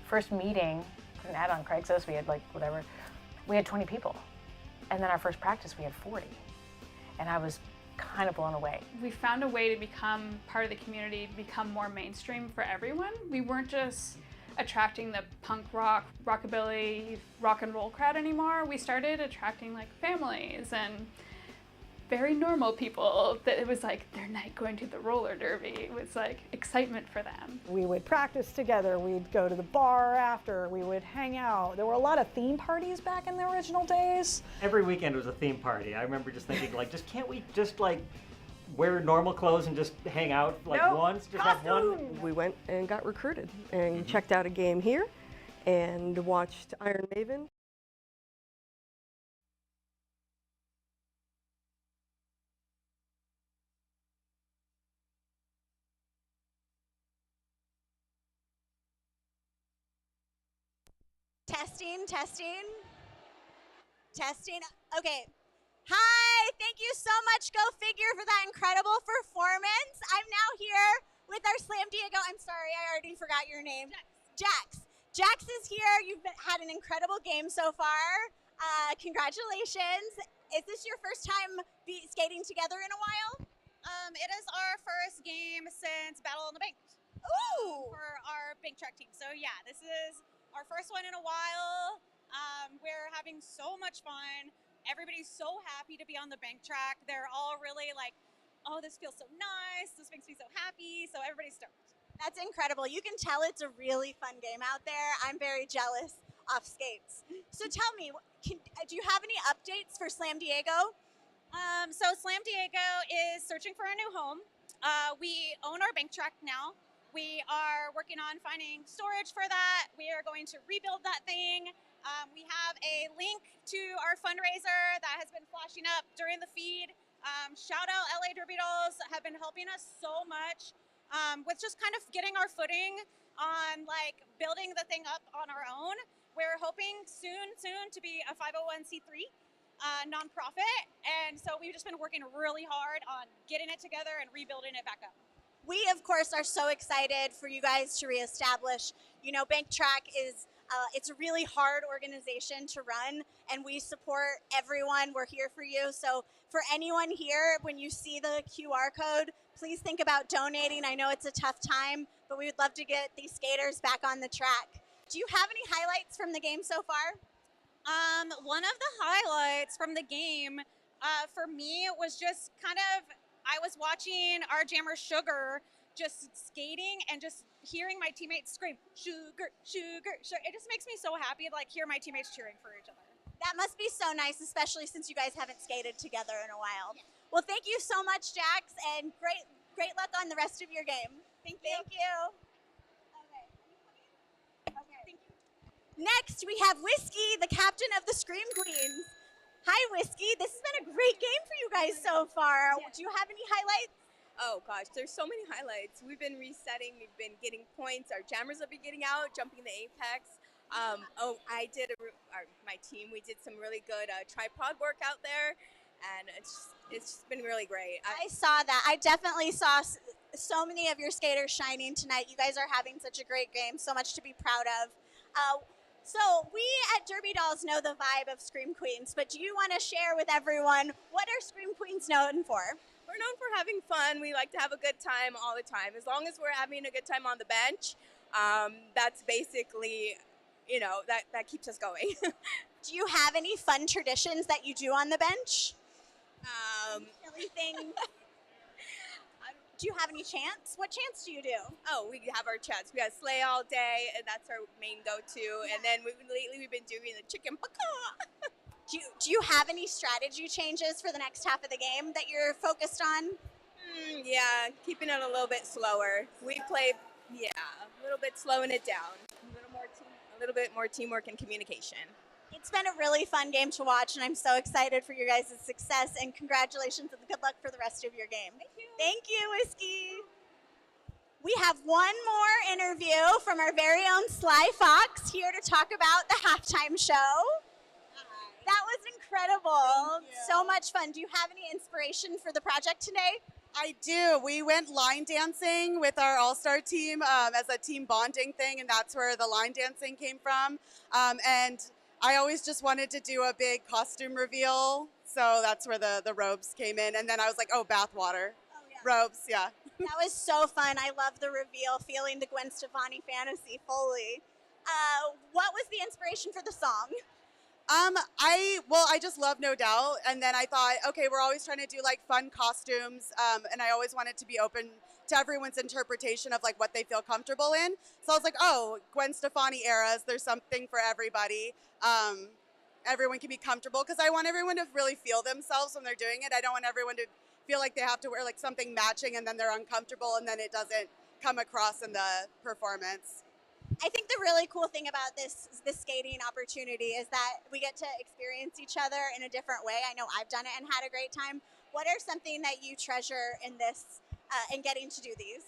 First meeting, an ad on Craigslist, we had we had 20 people. And then our first practice, we had 40. And I was kind of blown away. We found a way to become part of the community, become more mainstream for everyone. We weren't just attracting the punk rock, rockabilly, rock and roll crowd anymore. We started attracting like families and very normal people that it was like their night going to the roller derby. It was like excitement for them. We would practice together, we'd go to the bar after, we would hang out. There were a lot of theme parties back in the original days. Every weekend was a theme party. I remember just thinking can't we just wear normal clothes and just hang out once? Just have one? We went and got recruited and checked out a game here and watched Iron Maven. Testing. Okay. Hi, thank you so much, Go Figure, for that incredible performance. I'm now here with our Slam Diego. I'm sorry, I already forgot your name. Jax. Jax is here. You've had an incredible game so far. Congratulations. Is this your first time skating together in a while? It is our first game since Battle on the Bank. For our bank track team. So yeah, this is our first one in a while. We're having so much fun. Everybody's so happy to be on the bank track. They're all really like, oh, this feels so nice. This makes me so happy. So everybody's stoked. That's incredible. You can tell it's a really fun game out there. I'm very jealous off skates. So tell me, do you have any updates for Slam Diego? So Slam Diego is searching for a new home. We own our bank track now. We are working on finding storage for that. We are going to rebuild that thing. We have a link to our fundraiser that has been flashing up during the feed. Shout out LA Derby Dolls have been helping us so much with just kind of getting our footing on building the thing up on our own. We're hoping soon to be a 501c3 nonprofit. And so we've just been working really hard on getting it together and rebuilding it back up. We, of course, are so excited for you guys to reestablish. You know, Bank Track is it's a really hard organization to run, and we support everyone. We're here for you. So for anyone here, when you see the QR code, please think about donating. I know it's a tough time, but we would love to get these skaters back on the track. Do you have any highlights from the game so far? One of the highlights from the game for me was just I was watching our jammer Sugar just skating and just hearing my teammates scream, sugar, sugar, sugar. It just makes me so happy to hear my teammates cheering for each other. That must be so nice, especially since you guys haven't skated together in a while. Yeah. Well, thank you so much, Jax, and great luck on the rest of your game. Thank you. Thank you. Okay. Thank you. Next, we have Whiskey, the captain of the Scream Queens. Hi, Whiskey. This has been a great game for you guys so far. Yeah. Do you have any highlights? Oh gosh, there's so many highlights. We've been resetting, we've been getting points, our jammers have been getting out, jumping the apex. My team, we did some really good tripod work out there, and it's just been really great. I saw that. I definitely saw so many of your skaters shining tonight. You guys are having such a great game, so much to be proud of. So we at Derby Dolls know the vibe of Scream Queens, but do you want to share with everyone what are Scream Queens known for? We're known for having fun. We like to have a good time all the time. As long as we're having a good time on the bench, that's basically, that keeps us going. Do you have any fun traditions that you do on the bench? Silly things. Do you have any chants? What chants do you do? Oh, we have our chants. We have Slay All Day, and that's our main go-to. Yeah. And then lately we've been doing the chicken paka. Do you have any strategy changes for the next half of the game that you're focused on? Yeah, keeping it a little bit slower. We play, a little bit slowing it down. A little bit more teamwork and communication. It's been a really fun game to watch, and I'm so excited for your guys' success, and congratulations and good luck for the rest of your game. Thank you. Thank you, Whiskey. We have one more interview from our very own Sly Fox here to talk about the halftime show. That was incredible. So much fun. Do you have any inspiration for the project today? I do. We went line dancing with our all-star team as a team bonding thing, and that's where the line dancing came from. And I always just wanted to do a big costume reveal, so that's where the robes came in. And then I was like, oh, bath water. Oh, yeah. Robes, yeah. That was so fun. I love the reveal, feeling the Gwen Stefani fantasy fully. What was the inspiration for the song? I just love No Doubt, and then I thought, okay, we're always trying to do like fun costumes, and I always wanted to be open to everyone's interpretation of like what they feel comfortable in. So I was like, oh, Gwen Stefani eras, there's something for everybody. Everyone can be comfortable because I want everyone to really feel themselves when they're doing it. I don't want everyone to feel like they have to wear like something matching and then they're uncomfortable and then it doesn't come across in the performance. I think the really cool thing about this skating opportunity is that we get to experience each other in a different way. I know I've done it and had a great time. What are something that you treasure in this, in getting to do these?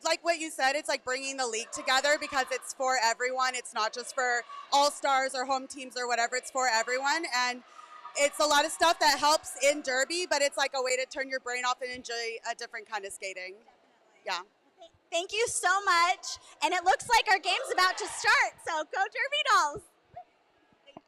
Like what you said, it's like bringing the league together because it's for everyone. It's not just for all-stars or home teams or whatever. It's for everyone. And it's a lot of stuff that helps in Derby, but it's like a way to turn your brain off and enjoy a different kind of skating. Definitely. Yeah. Thank you so much. And it looks like our game's about to start, so go Derby Dolls. Thank you.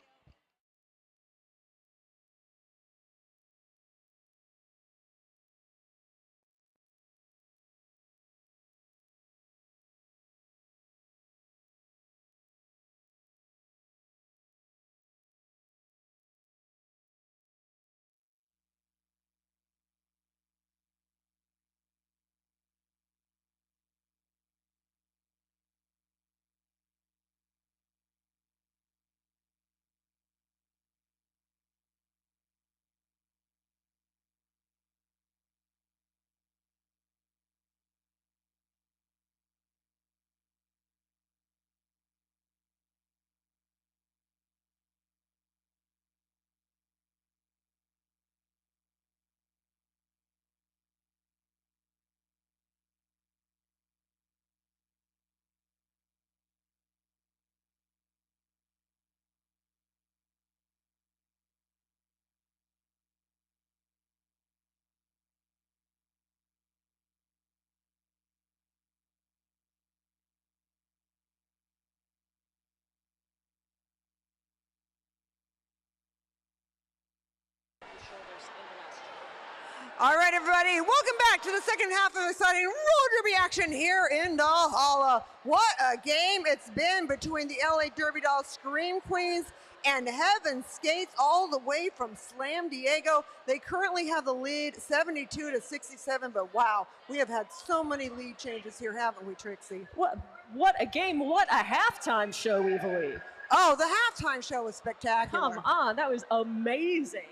All right, everybody, welcome back to the second half of exciting roller derby action here in Valhalla. What a game it's been between the LA Derby Dolls Scream Queens and Heaven Skates all the way from Slam Diego. They currently have the lead 72-67, but wow, we have had so many lead changes here, haven't we, Trixie? What a game, what a halftime show, Evilly. Oh, the halftime show was spectacular. Come on, that was amazing.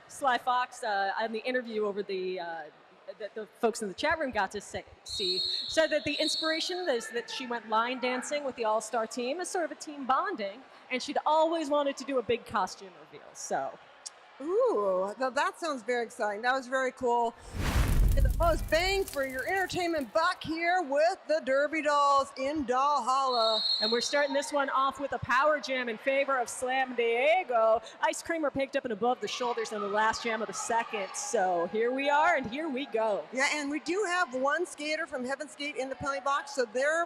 Sly Fox, on the interview over the folks in the chat room got to see, said that the inspiration is that she went line dancing with the all-star team as sort of a team bonding, and she'd always wanted to do a big costume reveal, so. Ooh, that sounds very exciting. That was very cool. The most bang for your entertainment buck here with the Derby Dolls in Valhalla. And we're starting this one off with a power jam in favor of Slam Diego. Ice Creamer picked up and above the shoulders in the last jam of the second. So here we are and here we go. Yeah, and we do have one skater from Heaven Skate in the penalty box, so they're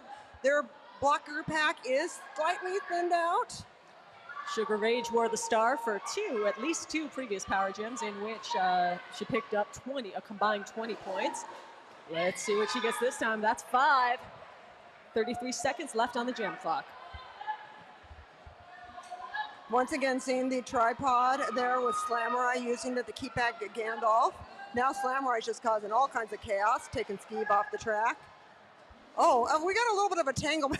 blocker pack is slightly thinned out. Sugar Rage wore the star for at least two previous Power Gems in which she picked up a combined 20 points. Let's see what she gets this time. That's 5. 33 seconds left on the gem clock. Once again, seeing the tripod there with Slamurai using it to keep back Gandalf. Now Slamurai's just causing all kinds of chaos, taking Skeeve off the track. Oh, we got a little bit of a tangle.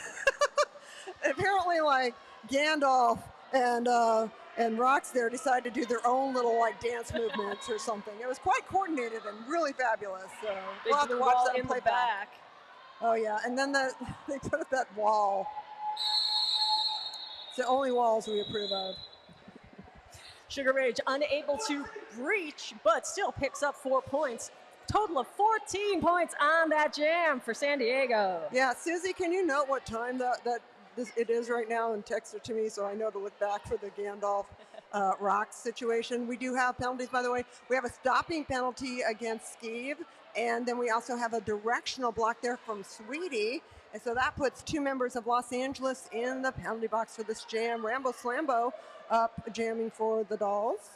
Apparently, like, Gandalf and Rox there decided to do their own little, like, dance movements or something. It was quite coordinated and really fabulous. So we'll have to watch that and play back. Oh, yeah, and then they put up that wall. It's the only walls we approve of. Sugar Rage unable to breach, but still picks up 4 points. Total of 14 points on that jam for San Diego. Yeah, Susie, can you note what time it is right now and text it to me so I know to look back for the Gandalf Rox situation? We do have penalties, by the way. We have a stopping penalty against Skeeve, and then we also have a directional block there from Sweetie. And so that puts 2 members of Los Angeles in the penalty box for this jam. Rambo Slambo up jamming for the Dolls.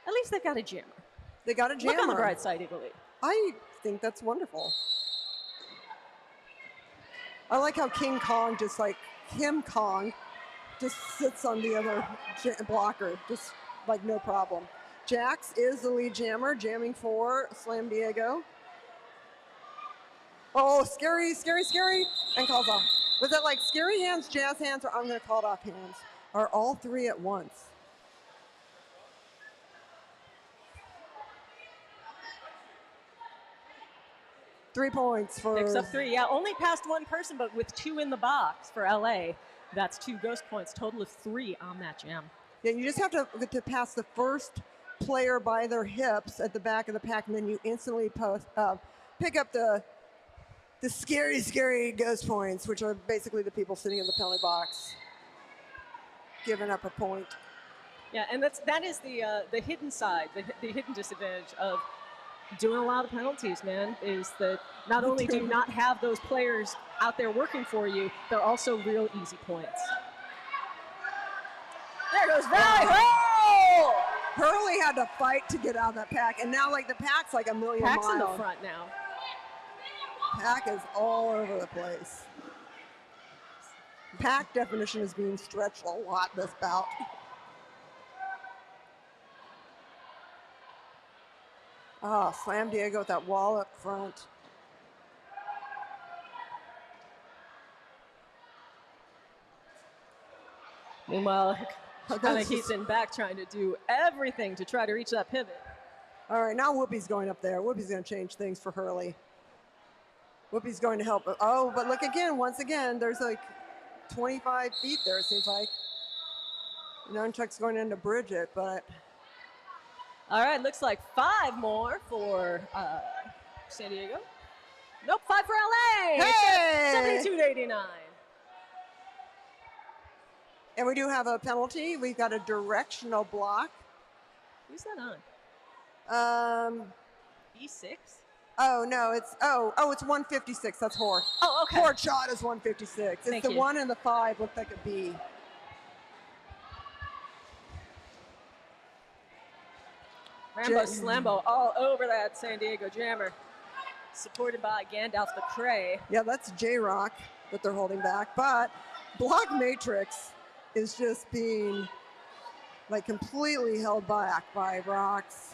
At least they've got a jammer. They got a jammer. Look on the bright side, Italy. I think that's wonderful. I like how King Kong just sits on the other blocker, just like no problem. Jax is the lead jammer, jamming for Slam Diego. Oh, scary, scary, scary, and calls off. Was that like scary hands, jazz hands, or I'm going to call it off hands? Or all 3 at once? Three points for... Picks up 3, yeah, only passed 1 person, but with 2 in the box for LA. That's 2 ghost points, total of 3 on that jam. Yeah, you just have to pass the first player by their hips at the back of the pack, and then you instantly pick up the scary, scary ghost points, which are basically the people sitting in the penalty box, giving up a point. Yeah, and that is the hidden side, the hidden disadvantage of doing a lot of penalties, man, is that not only do you not have those players out there working for you, they're also real easy points. There goes Valley Hurl! Hurley had to fight to get out of that pack, and now like the pack's like a million miles. Pack's in the front now. Pack is all over the place. Pack definition is being stretched a lot this bout. Oh, Slam Diego with that wall up front. Meanwhile, he's in back trying to do everything to try to reach that pivot. All right, now Whoopi's going up there. Whoopi's going to change things for Hurley. Whoopi's going to help. Oh, but look again, once again, there's like 25 feet there, it seems like. Nunchuck's going into Bridget, but... All right, looks like 5 more for San Diego. Nope, 5 for LA. Hey! 72-89. And we do have a penalty. We've got a directional block. Who's that on? B6? Oh, no, it's 156. That's Horde. Oh, okay. Horde shot is 156. It's the 1 and the 5 look like a B. Rambo Slambo all over that San Diego jammer. Supported by Gandalf the Cray. Yeah, that's J-Rock that they're holding back. But Block Matrix is just being like completely held back by Rox.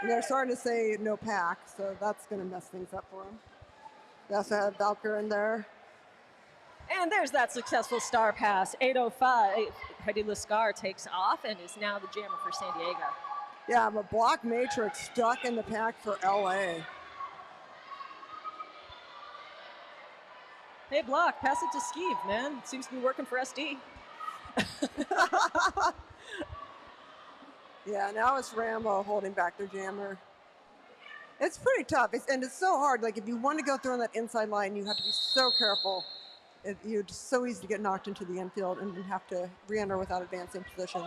And they're starting to say no pack, so that's going to mess things up for them. They also have Valkyr in there. And there's that successful star pass. 8:05. Hedy Lascar takes off and is now the jammer for San Diego. Yeah, but Block Matrix stuck in the pack for LA. Hey, Block, pass it to Skeeve, man. It seems to be working for SD. Yeah, now it's Rambo holding back their jammer. It's pretty tough, and it's so hard. Like, if you want to go through on that inside line, you have to be so careful. You're just so easy to get knocked into the infield and have to re-enter without advancing position.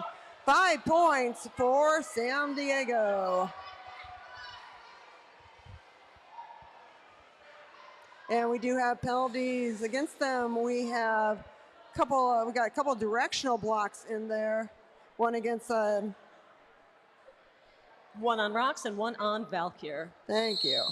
5 points for San Diego. And we do have penalties against them. We have we got a couple directional blocks in there. One against one on Rocks and one on Valkyr. Thank you.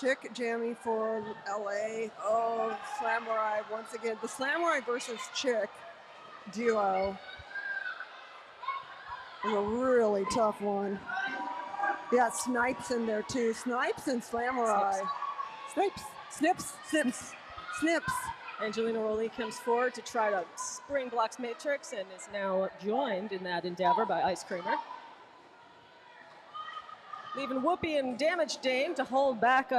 Chick Jammy for LA. Oh, Samurai once again. The Samurai versus Chick duo is a really tough one. We got Snipes in there too. Snipes and Samurai. Snips. Angelina Rowley comes forward to try to spring blocks Matrix and is now joined in that endeavor by Ice Creamer. Leaving Whoopi and Damage Dame to hold back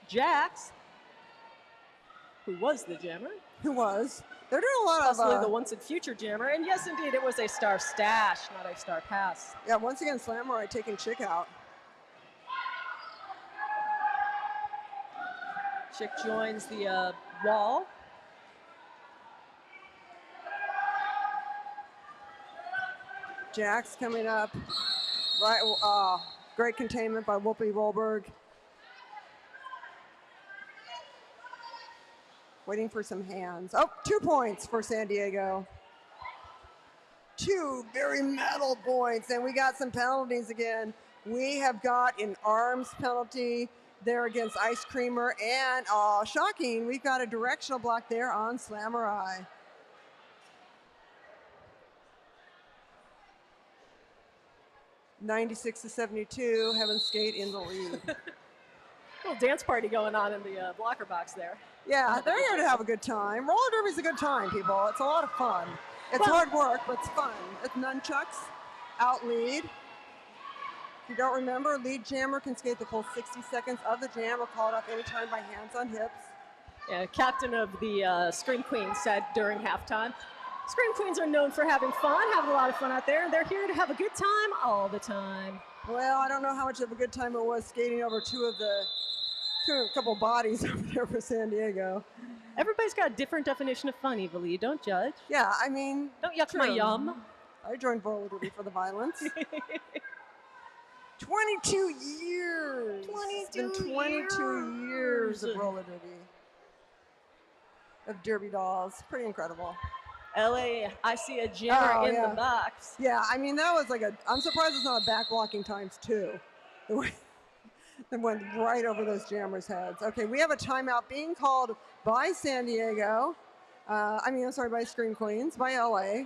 Jax, who was the jammer. Who was. They're doing a lot Possibly of... the once and future jammer. And yes, indeed, it was a star stash, not a star pass. Yeah, once again, Samurai taking Chick out. Chick joins the wall. Jax coming up. Right, great containment by Whoopi Goldberg. Waiting for some hands. Oh, 2 points for San Diego. 2 very metal points, and we got some penalties again. We have got an arms penalty there against Ice Creamer, and shocking, we've got a directional block there on Samurai. (96-72), Heaven's Gate in the lead. Little dance party going on in the blocker box there. Yeah, they're here to have a good time. Roller derby's a good time, people. It's a lot of fun. It's hard work, but it's fun. It's nunchucks, out lead. If you don't remember, lead jammer can skate the full 60 seconds of the jam or call it off anytime by hands on hips. Yeah, captain of the Scream Queens said during halftime, Scream Queens are known for having fun, having a lot of fun out there, and they're here to have a good time all the time. Well, I don't know how much of a good time it was skating over a couple bodies over there for San Diego. Everybody's got a different definition of fun, Eva Lee. Don't judge. Yeah, I mean... Don't yuck my yum. I joined roller derby for the violence. 22 years. 22 years of roller derby. Of Derby Dolls. Pretty incredible. LA, I see a jammer in the box. Yeah, I mean, that was like I'm surprised it's not a back blocking times 2. It went right over those jammers' heads. Okay, we have a timeout being called by San Diego. By Scream Queens, by LA,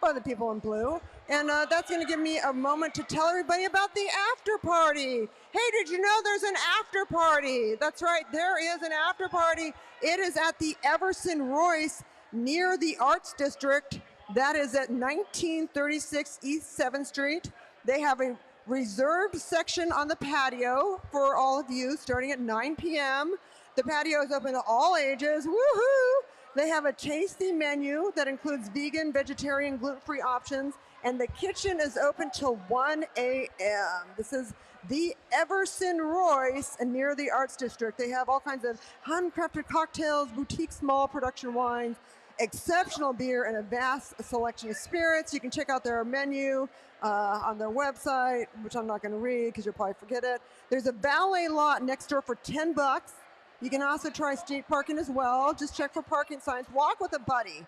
by the people in blue. And that's going to give me a moment to tell everybody about the after party. Hey, did you know there's an after party? That's right, there is an after party. It is at the Everson Royce near the Arts District. That is at 1936 East 7th Street. They have a reserved section on the patio for all of you starting at 9 p.m. The patio is open to all ages. Woohoo! They have a tasty menu that includes vegan, vegetarian, gluten-free options, and the kitchen is open till 1 a.m. This is the Everson Royce near the Arts District. They have all kinds of handcrafted cocktails, boutique small production wines, exceptional beer, and a vast selection of spirits. You can check out their menu on their website, which I'm not going to read because you'll probably forget it. There's a valet lot next door for $10. You can also try street parking as well. Just check for parking signs. Walk with a buddy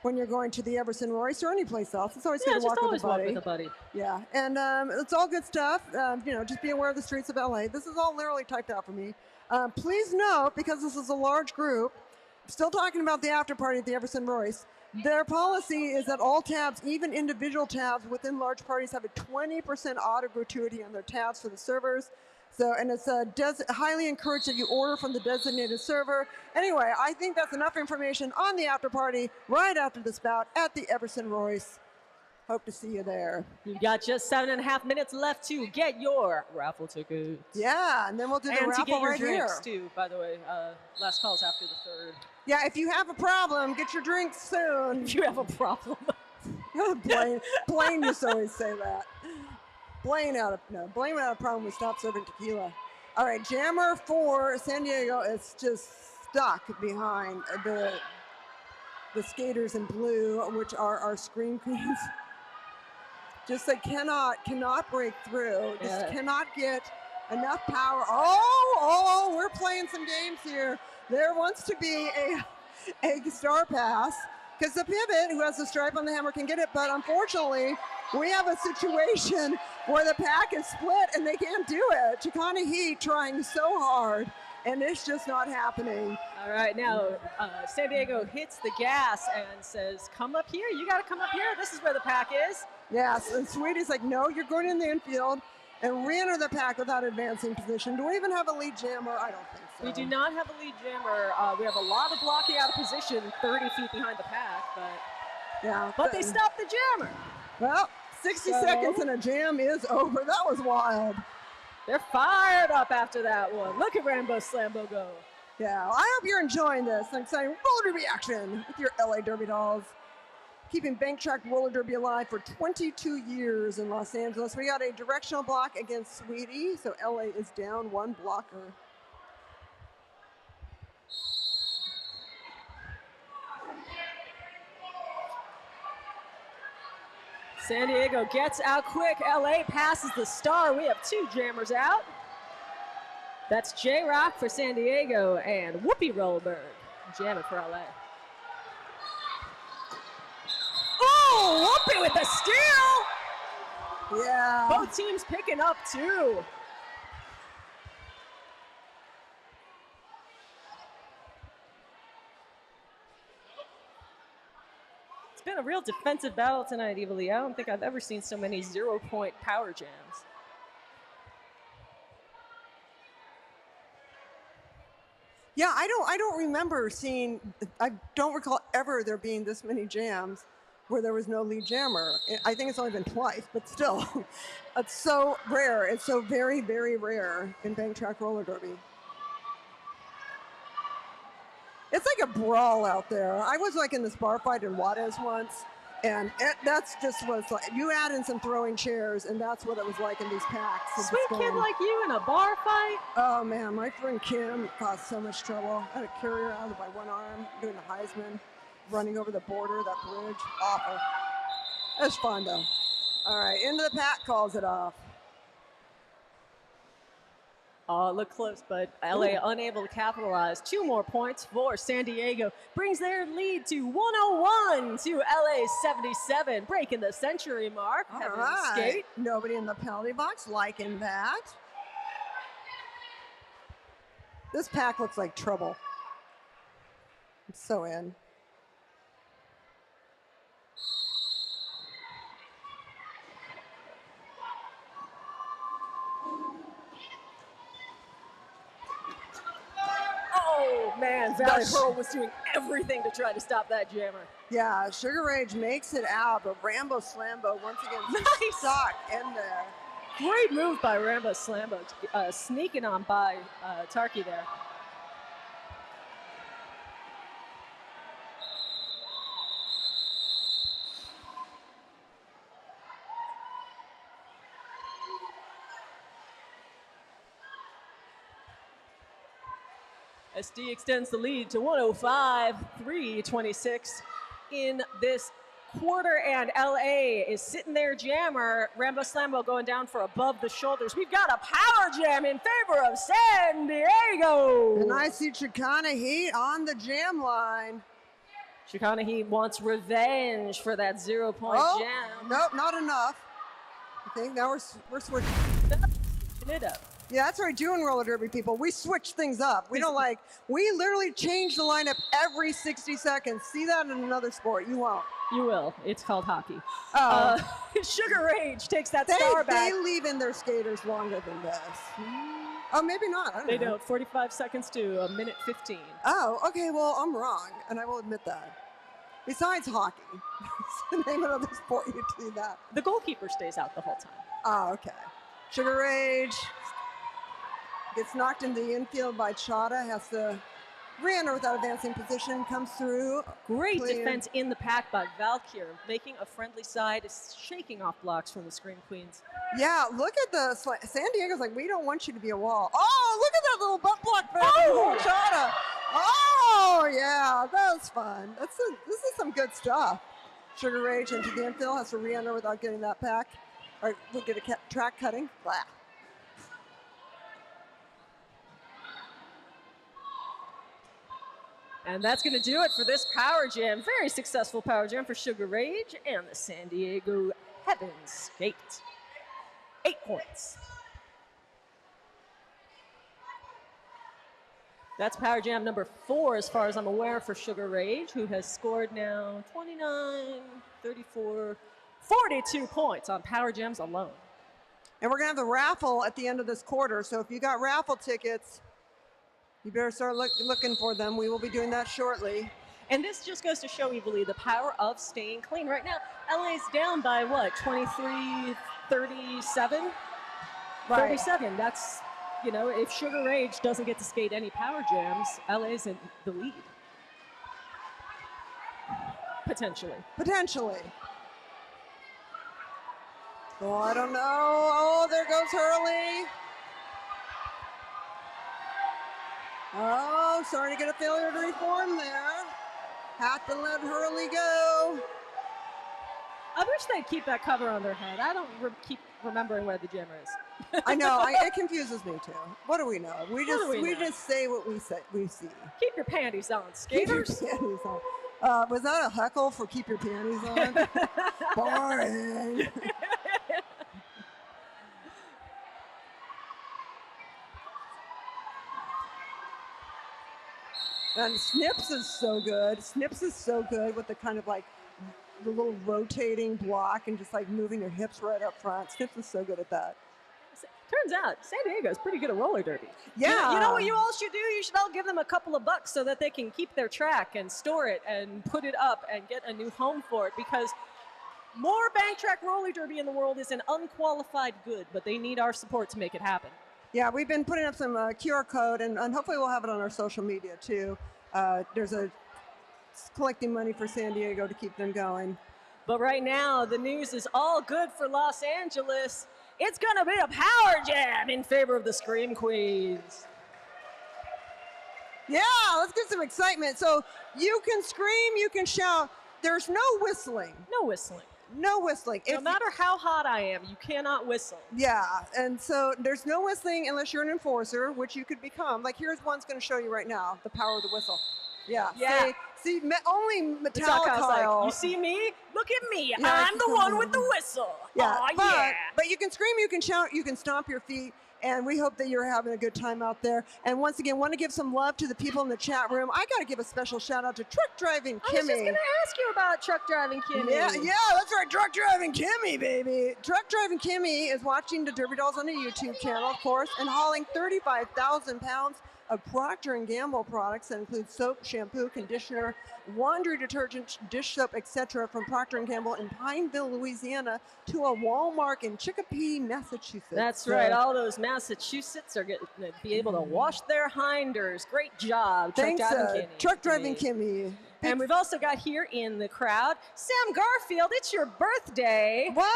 when you're going to the Everson Royce or any place else. It's always good to walk with a buddy. Yeah, and it's all good stuff. Just be aware of the streets of LA. This is all literally typed out for me. Please note, because this is a large group, still talking about the after party at the Everson Royce, their policy is that all tabs, even individual tabs within large parties, have a 20% auto gratuity on their tabs for the servers. So, and it's highly encouraged that you order from the designated server. Anyway, I think that's enough information on the after party right after this bout at the Everson Royce. Hope to see you there. You got just 7.5 minutes left to get your raffle tickets. Yeah, and then we'll do the raffle to get your right drinks here. too, by the way. Last call's after the third. Yeah, if you have a problem, get your drinks soon. If you have a problem. Blaine used to always say that. Blaine out of problem. We stopped serving tequila. All right, Jammer 4, San Diego is just stuck behind the skaters in blue, which are our Scream Queens. Just they cannot break through. Yeah. Just cannot get enough power. Oh, we're playing some games here. There wants to be a star pass because the pivot, who has the stripe on the hammer, can get it. But unfortunately, we have a situation where the pack is split and they can't do it. Chicana Heat trying so hard, and it's just not happening. All right, now San Diego hits the gas and says, come up here. You got to come up here. This is where the pack is. Yes, and Sweetie's like, no, you're going in the infield and re-enter the pack without advancing position. Do we even have a lead jammer? I don't think so. We do not have a lead jammer. We have a lot of blocking out of position 30 feet behind the pack, but they stopped the jammer. Well, 60 seconds and a jam is over. That was wild. They're fired up after that one. Look at Rambo Slambo go. Yeah, I hope you're enjoying this. I'm saying roller derby action with your LA Derby dolls. Keeping bank track roller derby alive for 22 years in Los Angeles. We got a directional block against Sweetie, so LA is down one blocker. San Diego gets out quick. LA passes the star. We have two jammers out. That's J-Rock for San Diego and Whoopi Rollberg jamming for LA. Oh, Whoopi with the steal! Yeah. Both teams picking up two. It's been a real defensive battle tonight, Eva Lee. I don't think I've ever seen so many 0-point power jams. Yeah, I don't remember seeing, I don't recall ever there being this many jams where there was no lead jammer. I think it's only been twice, but still, it's so rare. It's so very, very rare in bank track roller derby. It's like a brawl out there. I was like in this bar fight in Juarez once, and that's just what it's like. You add in some throwing chairs, and that's what it was like in these packs. Sweet kid like you in a bar fight? Oh man, my friend Kim caused so much trouble. I had to carry her out by one arm, doing the Heisman, running over the border, that bridge. Awful. It was fun though. All right, into the pack calls it off. Oh, look close, but LA unable to capitalize. 2 more points for San Diego. Brings their lead to 101 to LA 77, breaking the century mark. All right. Skate. Nobody in the penalty box liking that. This pack looks like trouble. I'm so in. Oh, man, Valley Pearl was doing everything to try to stop that jammer. Yeah, Sugar Rage makes it out, but Rambo Slambo once again stuck in there. Great move by Rambo Slambo, sneaking on by Tarky there. SD extends the lead to 105, 3:26 in this quarter, and LA is sitting there jammer. Rambo Slambo going down for above the shoulders. We've got a power jam in favor of San Diego. And I see Chicana Heat on the jam line. Chicana Heat wants revenge for that 0-point jam. Nope, not enough. I think now we're switching it up. Yeah, that's what we do in roller derby, people. We switch things up. We don't we literally change the lineup every 60 seconds. See that in another sport. You won't. You will. It's called hockey. Oh. Sugar Rage takes that star back. They leave in their skaters longer than this. Oh, maybe not. I don't know. They don't. 45 seconds to a minute 15. Oh, okay. Well, I'm wrong, and I will admit that. Besides hockey, it's the name of another sport you do that. The goalkeeper stays out the whole time. Oh, okay. Sugar Rage gets knocked into the infield by Chada, has to re-enter without advancing position, comes through. Great clean. defense in the pack by Valkyr, making a friendly side, shaking off blocks from the Scream Queens. Yeah, look at the, San Diego's like, we don't want you to be a wall. Oh, look at that little butt block back from Chada. Oh, yeah, that was fun. This is some good stuff. Sugar Rage into the infield, has to re-enter without getting that back. Or we get a track cutting. Blah. And that's going to do it for this Power Jam. Very successful Power Jam for Sugar Rage and the San Diego Heavens Gate. 8 points. That's Power Jam number 4, as far as I'm aware, for Sugar Rage, who has scored now 29, 34, 42 points on Power Jams alone. And we're going to have the raffle at the end of this quarter. So if you got raffle tickets, you better start looking for them. We will be doing that shortly. And this just goes to show, Evilly, the power of staying clean. Right now, LA's down by what, 23, 37? Right. 37. That's, you know, if Sugar Rage doesn't get to skate any Power Jams, LA's in the lead. Potentially. Potentially. Oh, I don't know. Oh, there goes Hurley. Oh, starting to get a failure to reform there. Have to let Hurley go. I wish they'd keep that cover on their head. I don't keep remembering where the jammer is. I know. It confuses me too. What do we know? We just say what we see. Keep your panties on, skaters. Keep your panties on. Was that a heckle for keep your panties on? Boring. And Snips is so good. Snips is so good with the kind of like the little rotating block and just like moving your hips right up front. Snips is so good at that. Turns out San Diego's pretty good at roller derby. Yeah. You know what you all should do? You should all give them a couple of bucks so that they can keep their track and store it and put it up and get a new home for it, because more bank track roller derby in the world is an unqualified good, but they need our support to make it happen. Yeah, we've been putting up some QR code, and hopefully we'll have it on our social media too. There's collecting money for San Diego to keep them going. But right now, the news is all good for Los Angeles. It's going to be a Power Jam in favor of the Scream Queens. Yeah, let's get some excitement. So you can scream, you can shout. There's no whistling. No whistling. No whistling. No matter how hot I am, you cannot whistle. Yeah, and so there's no whistling unless you're an enforcer, which you could become. Like here's one's going to show you right now, the power of the whistle. Yeah. Yeah. See, only Metallica. Like, you see me? Look at me. Yeah, I'm the one with the whistle. Yeah. Oh, But you can scream, you can shout, you can stomp your feet. And we hope that you're having a good time out there. And once again, want to give some love to the people in the chat room. I got to give a special shout out to Truck Driving Kimmy. I was just going to ask you about Truck Driving Kimmy. Yeah, that's right. Truck Driving Kimmy, baby. Truck Driving Kimmy is watching the Derby Dolls on the YouTube channel, of course, and hauling 35,000 pounds of Procter & Gamble products that include soap, shampoo, conditioner, laundry detergent, dish soap, etc. from Procter & Gamble in Pineville, Louisiana to a Walmart in Chicopee, Massachusetts. That's right. All those Massachusetts are going to be able to wash their hinders. Great job, Thanks, Truck Driving Kimmy. And we've also got here in the crowd, Sam Garfield. It's your birthday. What?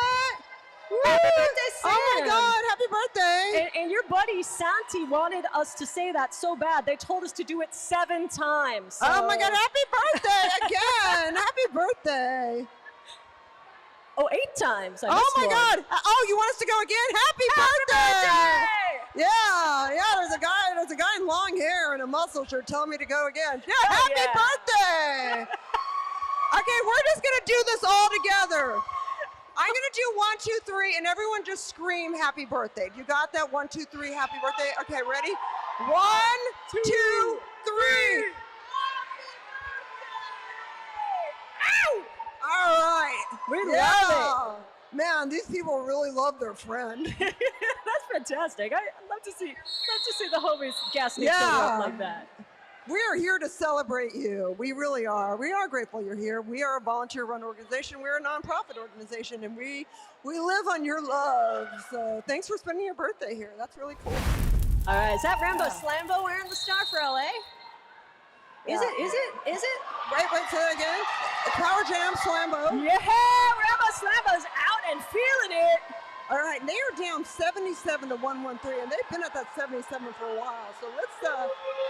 Happy birthday, Sam! Oh my God, happy birthday! And your buddy Santi wanted us to say that so bad. They told us to do it 7 times. So. Oh my God, happy birthday again! Happy birthday! Oh, 8 times. Oh my God! Oh, you want us to go again? Happy birthday! Yeah, there's a guy in long hair and a muscle shirt telling me to go again. Yeah, happy birthday! Okay, we're just gonna do this all together. I'm gonna do 1, 2, 3, and everyone just scream happy birthday. You got that? 1, 2, 3, happy birthday. Okay, ready? 1, 2, 3. Ow! All right. We love it. Man, these people really love their friend. That's fantastic. I'd love to see the homies gassing each other up like that. We are here to celebrate you. We really are. We are grateful you're here. We are a volunteer-run organization. We're a nonprofit organization, and we live on your love. So thanks for spending your birthday here. That's really cool. All right, is that Rambo Slambo wearing the star for LA? Is it? Wait, say that again. The Power Jam Slambo. Yeah, Rambo Slambo's out and feeling it. All right, they are down 77 to 113, and they've been at that 77 for a while. So let's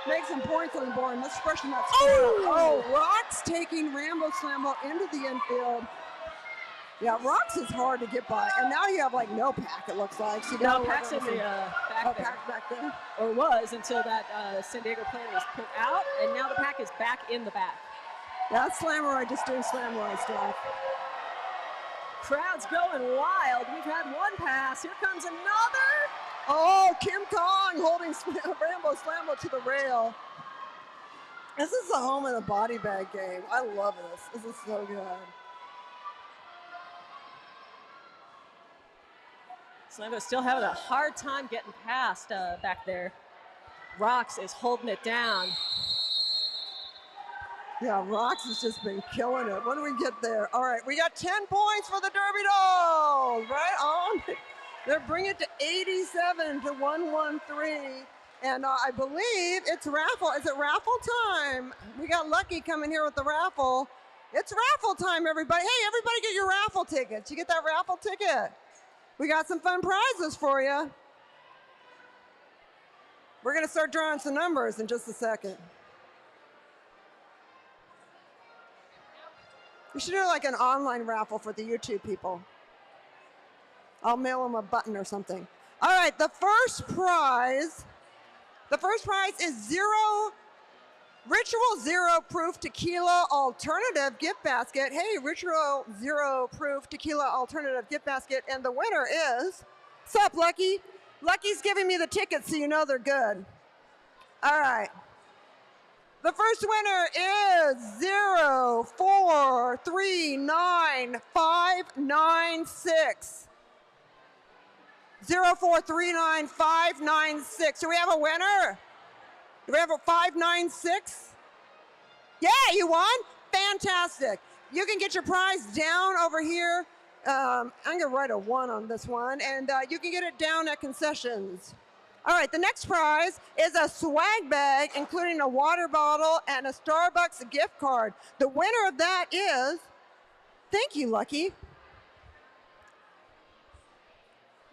make some points on the board and let's freshen that score up. Oh, Rock's taking Rambo Slambo into the infield. Yeah, Rock's is hard to get by, and now you have like no pack. It looks like. So No, pack's in the back there. Pack back there. Or was until that San Diego player was put out, and now the pack is back in the back. That's Slamorai just doing Slamorai stuff. Crowd's going wild. We've had one pass. Here comes another. Oh, Kim Kong holding Rambo Slambo to the rail. This is the home of the body bag game. I love this. This is so good. Slambo's still having a hard time getting past back there. Rocks is holding it down. Yeah, Rocks has just been killing it. When do we get there? All right, we got 10 points for the Derby Dolls. Right on. They're bringing it to 87 to 113. And I believe it's raffle. Is it raffle time? We got Lucky coming here with the raffle. It's raffle time, everybody. Hey, everybody get your raffle tickets. You get that raffle ticket? We got some fun prizes for you. We're going to start drawing some numbers in just a second. We should do like an online raffle for the YouTube people. I'll mail them a button or something. All right, the first prize is Ritual Zero Proof Tequila Alternative Gift Basket. Hey, Ritual Zero Proof Tequila Alternative Gift Basket. And the winner is, sup, Lucky? Lucky's giving me the tickets so you know they're good. All right. The first winner is 0439596. 0439596. Do we have a winner? Do we have a 596? Yeah, you won? Fantastic. You can get your prize down over here. I'm going to write a 1 on this one, and you can get it down at concessions. All right, the next prize is a swag bag, including a water bottle and a Starbucks gift card. The winner of that is, thank you, Lucky.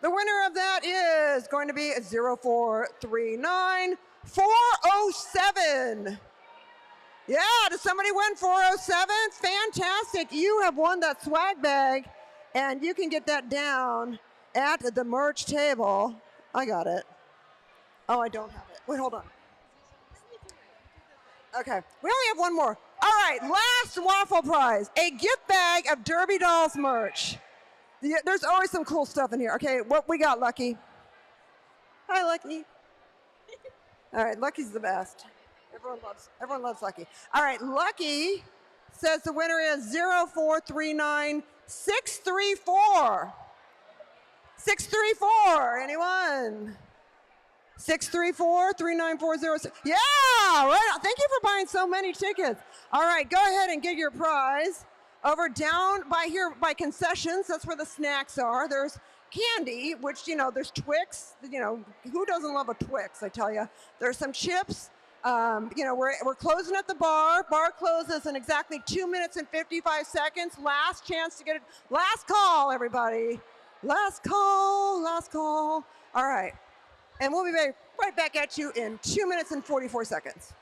The winner of that is going to be 0439407. Yeah, does somebody win 407? Fantastic. You have won that swag bag, and you can get that down at the merch table. I got it. Oh, I don't have it. Wait, hold on. Okay, we only have one more. All right, last waffle prize, a gift bag of Derby Dolls merch. There's always some cool stuff in here. Okay, what we got, Lucky? Hi, Lucky. All right, Lucky's the best. Everyone loves Lucky. All right, Lucky says the winner is 0439634. 634, anyone? 634-39406. Yeah, right. Thank you for buying so many tickets. All right, go ahead and get your prize. Over down by here by concessions, that's where the snacks are. There's candy, which, you know, there's Twix. You know, who doesn't love a Twix, I tell you. There's some chips. You know, we're closing at the bar. Bar closes in exactly 2 minutes and 55 seconds. Last chance to get it. Last call, everybody. Last call, last call. All right. And we'll be right back at you in 2 minutes and 44 seconds.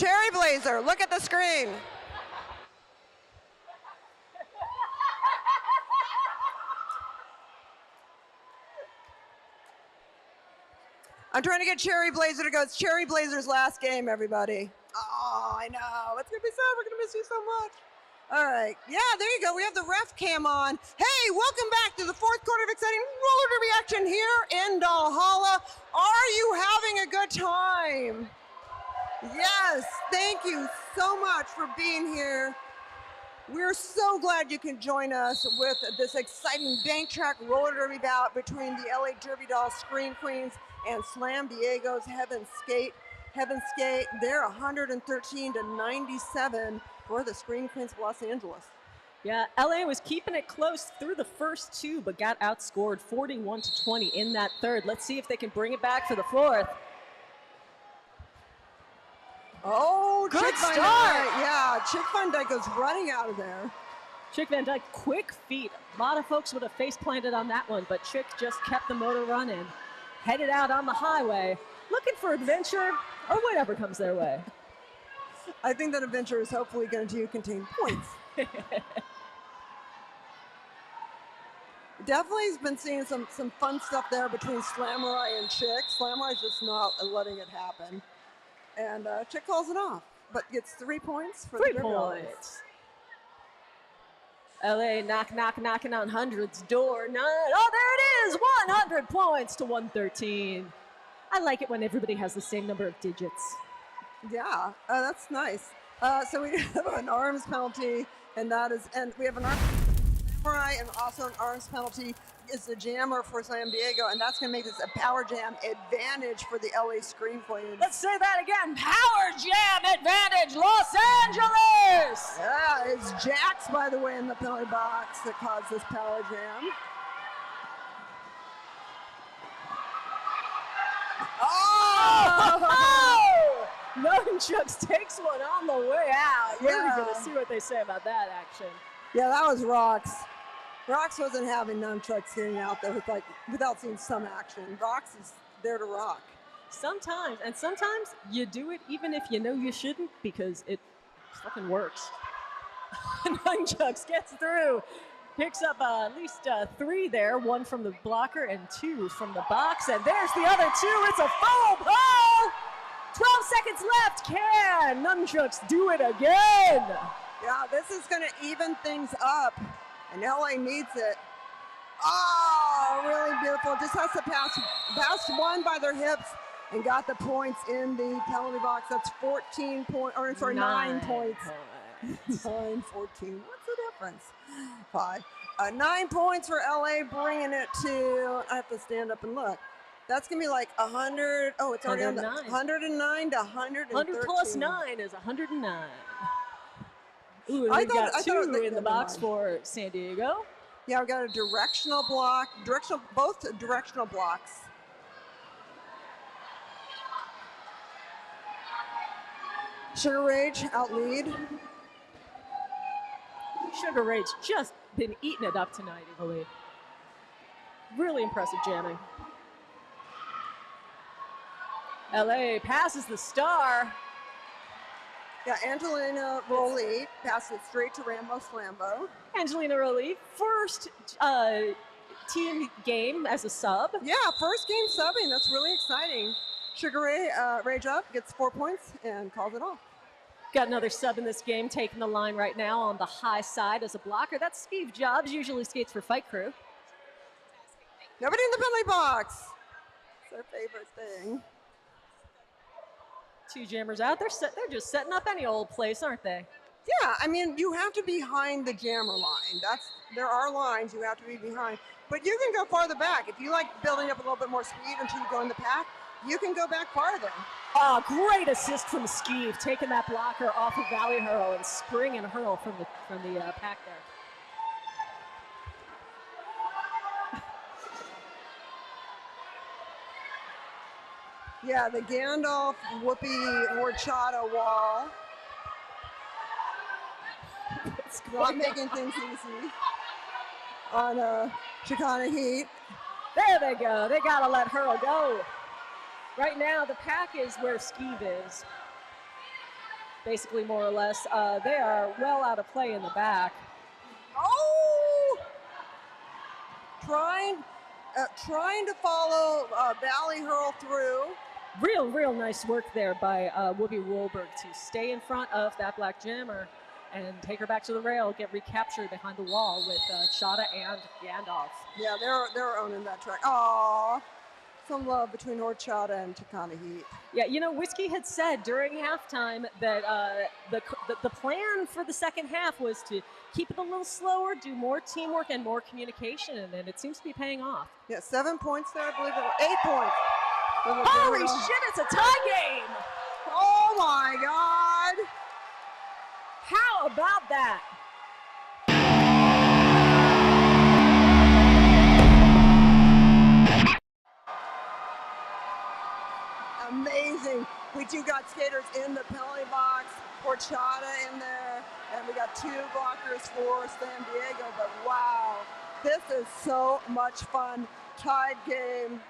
Cherry Blazer, look at the screen. I'm trying to get Cherry Blazer to go. It's Cherry Blazer's last game, everybody. Oh, I know. It's going to be sad. We're going to miss you so much. All right. Yeah, there you go. We have the ref cam on. Hey, welcome back to the fourth quarter of exciting roller derby action here in Valhalla. Are you having a good time? Yes. Thank you so much for being here. We're so glad you can join us with this exciting bank track roller derby bout between the LA Derby Dolls Scream Queens and Slam Diego's Heaven Skate. Heaven Skate, they're 113 to 97 for the Scream Queens of Los Angeles. Yeah, LA was keeping it close through the first two, but got outscored 41 to 20 in that third. Let's see if they can bring it back for the fourth. Oh, good Chick start! Yeah, Chick Van Dyke goes running out of there. Chick Van Dyke, quick feet. A lot of folks would have face planted on that one, but Chick just kept the motor running. Headed out on the highway, looking for adventure or whatever comes their way. I think that adventure is hopefully going to contain points. Definitely has been seeing some fun stuff there between Slamurai and Chick. Slamurai's just not letting it happen. And Chick calls it off, but gets 3 points for 3 the points. LA knocking on Hundred's door. Oh, there it is! 100 points to 113. I like it when everybody has the same number of digits. Yeah, that's nice. So we have an arms penalty, and we have an arms Samurai, and also an arms penalty is the jammer for Slam Diego, and that's going to make this a power jam advantage for the LA Scream Queens. Let's say that again. Power jam advantage, Los Angeles! Yeah, it's Jax, by the way, in the penalty box that caused this power jam. Oh! Nunchucks takes one on the way out. We're Yeah. going to see what they say about that action. Yeah, that was Rox. Rox wasn't having nunchucks getting out there without seeing some action. Rox is there to rock. Sometimes you do it even if you know you shouldn't because it fucking works. Nunchucks gets through, picks up at least 3 there, 1 from the blocker and 2 from the box, and there's the other 2. It's a foul ball! 12 seconds left. Can Nunchucks do it again? Yeah, this is going to even things up, and LA needs it. Oh, really beautiful. Just has to pass one by their hips and got the points in the penalty box. That's 9 points. 9, 14. What's the difference? 5. 9 points for LA, bringing it to, I have to stand up and look. That's going to be like 100. Oh, it's already 109. On the 109 to 113. 100 plus 9 is 109. Ooh, and we got 2 in the box for San Diego. Yeah, we got a directional block, both directional blocks. Sugar Rage out lead. Sugar Rage just been eating it up tonight, Italy. Really impressive jamming. LA passes the star. Yeah, Angelina Rowley passed it straight to Rambo Slambo. Angelina Rowley, first team game as a sub. Yeah, first game subbing. That's really exciting. Sugar Ray, Rage up, gets 4 points and calls it off. Got another sub in this game, taking the line right now on the high side as a blocker. That's Steve Jobs, usually skates for Fight Crew. Nobody in the penalty box. It's their favorite thing. 2 jammers out. They're just setting up any old place, aren't they? Yeah, I mean, you have to be behind the jammer line. There are lines you have to be behind. But you can go farther back. If you like building up a little bit more speed until you go in the pack, you can go back farther. Great assist from Skeeve, taking that blocker off of Valley Hurl and spring and hurl from the pack there. Yeah, the Gandalf Whoopi horchata wall. Not making things easy on Chicana Heat. There they go. They got to let Hurl go. Right now, the pack is where Skeeve is. basically more or less. They are well out of play in the back. Oh! Trying to follow Valley Hurl through. Real nice work there by Whoopi Woolberg to stay in front of that black jammer and take her back to the rail, get recaptured behind the wall with Chada and Gandalf. Yeah, they're owning that track. Aww. Some love between Horchata and Takana Heat. Yeah, you know, Whiskey had said during halftime that the plan for the second half was to keep it a little slower, do more teamwork and more communication, and it seems to be paying off. Yeah, 7 points there, I believe it was 8 points. Holy shit, it's a tie game! Oh my God! How about that? Amazing. We do got skaters in the penalty box, Horchata in there, and we got 2 blockers for San Diego, but wow, this is so much fun. Tied game.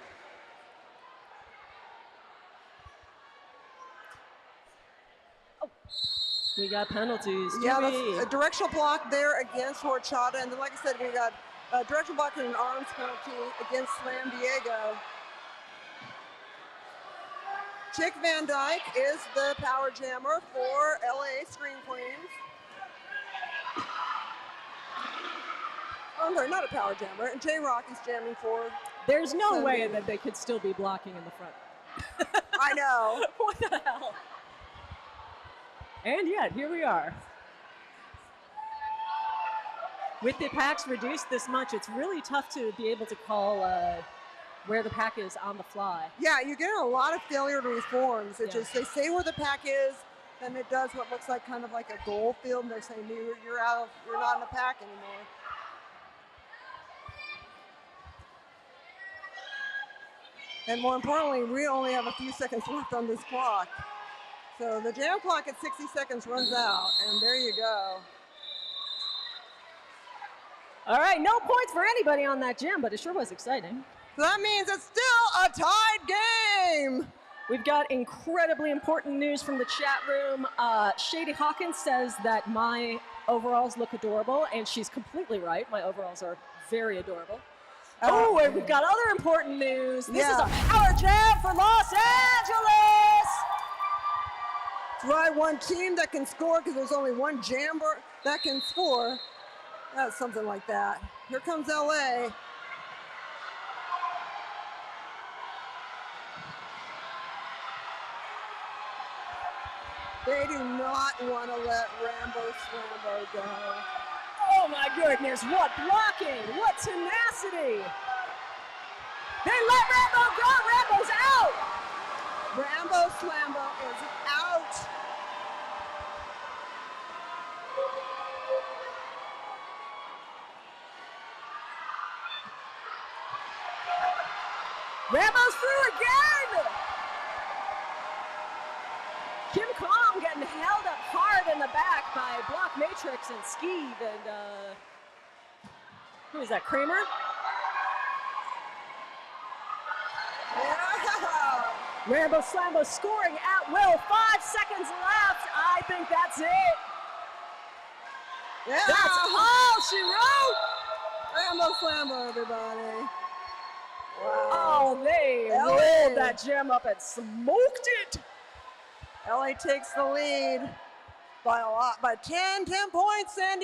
We got penalties. Yeah, that's a directional block there against Horchata, and then like I said, we got a directional block and an arms penalty against Slam Diego. Chick Van Dyke is the power jammer for LA Scream Queens. Oh, they're not a power jammer, and J-Rock is jamming for... There's no way that they could still be blocking in the front. I know. What the hell? And yet, here we are. With the packs reduced this much, it's really tough to be able to call where the pack is on the fly. Yeah, you're getting a lot of failure to reforms. It's just, they say where the pack is, then it does what looks like kind of like a goal field, and they're saying you're not in the pack anymore. And more importantly, we only have a few seconds left on this clock. So the jam clock at 60 seconds runs out, and there you go. All right, no points for anybody on that jam, but it sure was exciting. So that means it's still a tied game. We've got incredibly important news from the chat room. Shady Hawkins says that my overalls look adorable, and she's completely right. My overalls are very adorable. Oh, and we've got other important news. This is a power jam for Los Angeles. That's right, one team that can score because there's only one jammer that can score. That's something like that. Here comes LA. They do not want to let Rambo Slambo go. Oh my goodness, what blocking, what tenacity. They let Rambo go, Rambo's out. Rambo Slambo is out. Rambo's through again. Kim Kong getting held up hard in the back by Block Matrix and Skeeve and who is that, Kramer? Yeah. Rambo Slambo scoring at will, 5 seconds left. I think that's it. Yeah. That's all she wrote. Rambo Slambo, everybody. Wow. Oh, they rolled that jam up and smoked it. LA takes the lead by a lot, by 10 points, 10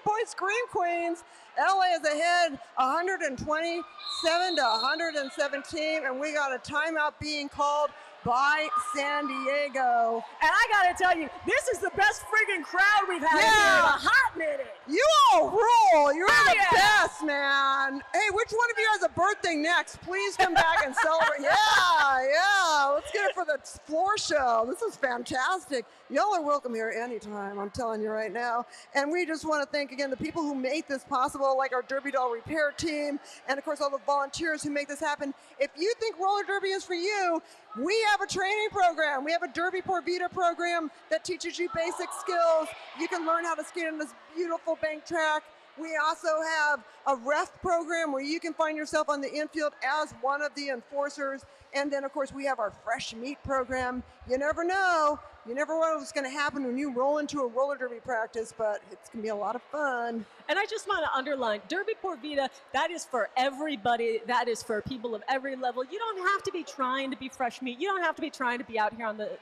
points, Scream Queens. LA is ahead 127 to 117, and we got a timeout being called by San Diego. And I gotta tell you, this is the best friggin' crowd we've had here in a hot minute. You all rule. You're the best, man. Hey, which one of you has a birthday next? Please come back and celebrate. Yeah. Let's get it for the floor show. This is fantastic. Y'all are welcome here anytime, I'm telling you right now. And we just want to thank, again, the people who made this possible, like our Derby Doll repair team, and of course all the volunteers who make this happen. If you think roller derby is for you, we have a training program. We have a Derby Por Vida program that teaches you basic skills. You can learn how to skate on this beautiful bank track We also have a ref program where you can find yourself on the infield as one of the enforcers. And then, of course, we have our fresh meat program. You never know. You never know what's going to happen when you roll into a roller derby practice, but it's going to be a lot of fun. And I just want to underline, Derby Por Vida, that is for everybody. That is for people of every level. You don't have to be trying to be fresh meat. You don't have to be trying to be out here on the,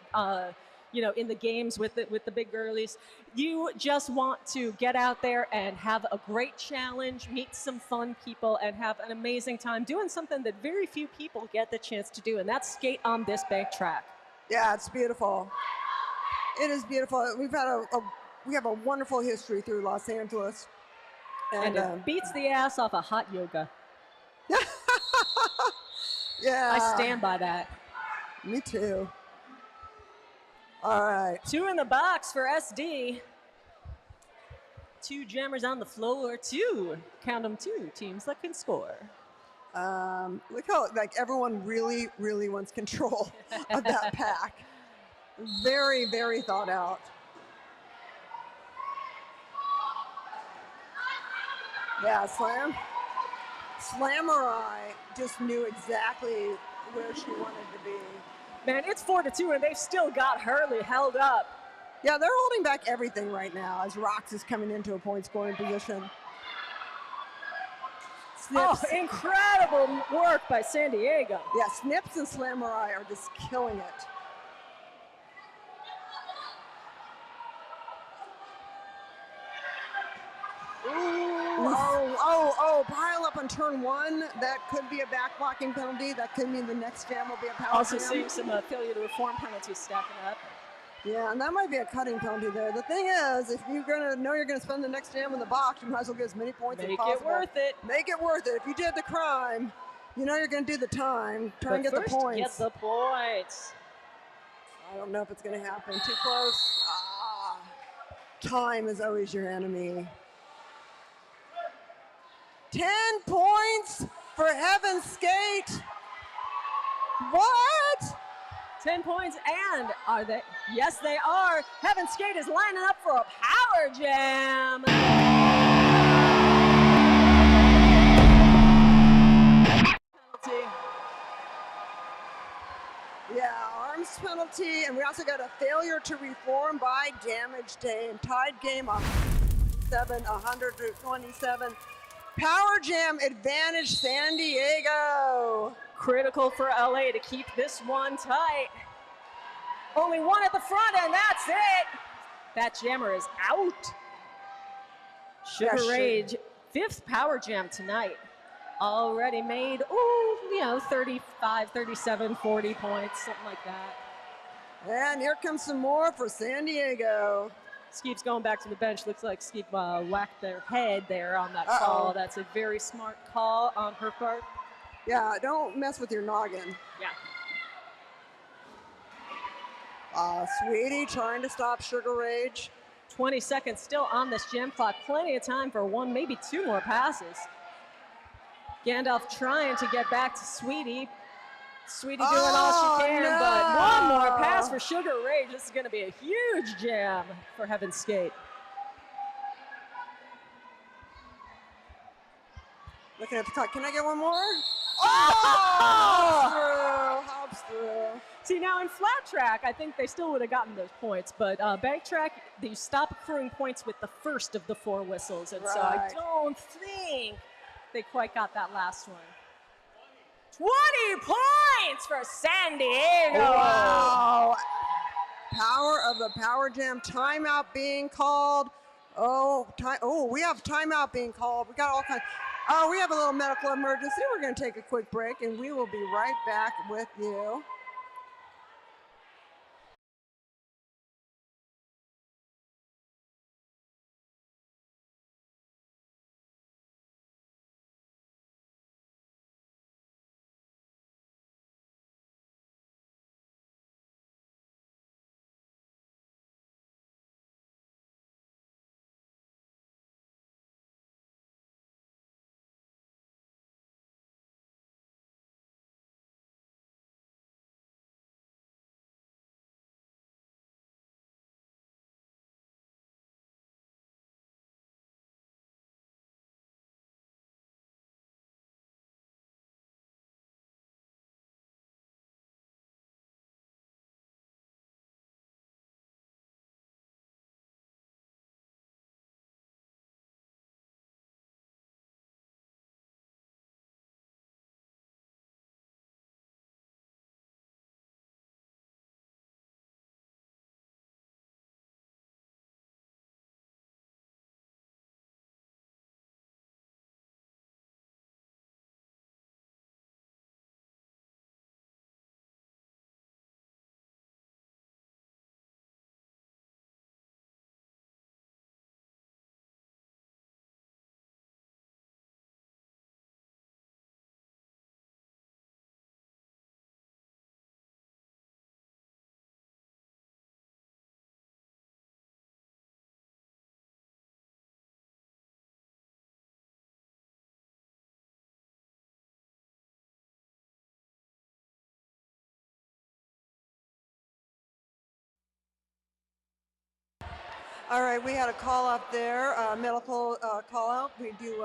in the games with the big girlies. You just want to get out there and have a great challenge, meet some fun people, and have an amazing time doing something that very few people get the chance to do, and that's skate on this bank track. Yeah, it's beautiful. It is beautiful. We have a wonderful history through Los Angeles. And it beats the ass off of hot yoga. Yeah. I stand by that. Me too. All right. 2 in the box for SD. 2 jammers on the floor. 2, count them, 2 teams that can score. Look how everyone really, really wants control of that pack. Very, very thought out. Yeah, Slamurai just knew exactly where she wanted to be. Man, it's 4-2, and they've still got Hurley held up. Yeah, they're holding back everything right now as Rox is coming into a point scoring position. Snips. Oh, incredible work by San Diego. Yeah, Snips and Slamurai are just killing it. Pile up on turn 1. That could be a back blocking penalty. That could mean the next jam will be a power Also jam. seeing some failure to reform penalties stacking up. Yeah, and that might be a cutting penalty there. The thing is, if you're gonna know you're gonna spend the next jam in the box, you might as well get as many points as possible. Make it worth it. Make it worth it. If you did the crime, you know you're gonna do the time. Try and get the points. Get the points. I don't know if it's gonna happen. Too close. Time is always your enemy. 10 points for Heaven Skate. What? 10 points, and are they? Yes, they are. Heaven Skate is lining up for a power jam. Penalty. Yeah, arms penalty, and we also got a failure to reform by Damage Dame. Tied game 100-27. Power jam advantage San Diego. Critical for LA to keep this one tight. Only one at the front, and that's it. That jammer is out. Sugar Rage, 5th power jam tonight. Already made, 35, 37, 40 points, something like that. And here comes some more for San Diego. Skeep's going back to the bench. Looks like Skeep whacked their head there on that call. That's a very smart call on her part. Yeah, don't mess with your noggin. Yeah. Sweetie trying to stop Sugar Rage. 20 seconds still on this jam clock. Plenty of time for 1, maybe 2 more passes. Gandalf trying to get back to Sweetie. Sweetie doing all she can, but 1 more pass for Sugar Rage. This is going to be a huge jam for Heaven Skate. Looking at the clock. Can I get 1 more? Hops through. See, now in flat track, I think they still would have gotten those points, but bank track, you stop accruing points with the first of the 4 whistles, and so I don't think they quite got that last one. 20 points for San Diego. Wow. Power of the power jam. Timeout being called. We have timeout being called. We got all kinds. We have a little medical emergency. We're going to take a quick break, and we will be right back with you. All right, we had a call up there, medical call out. We do,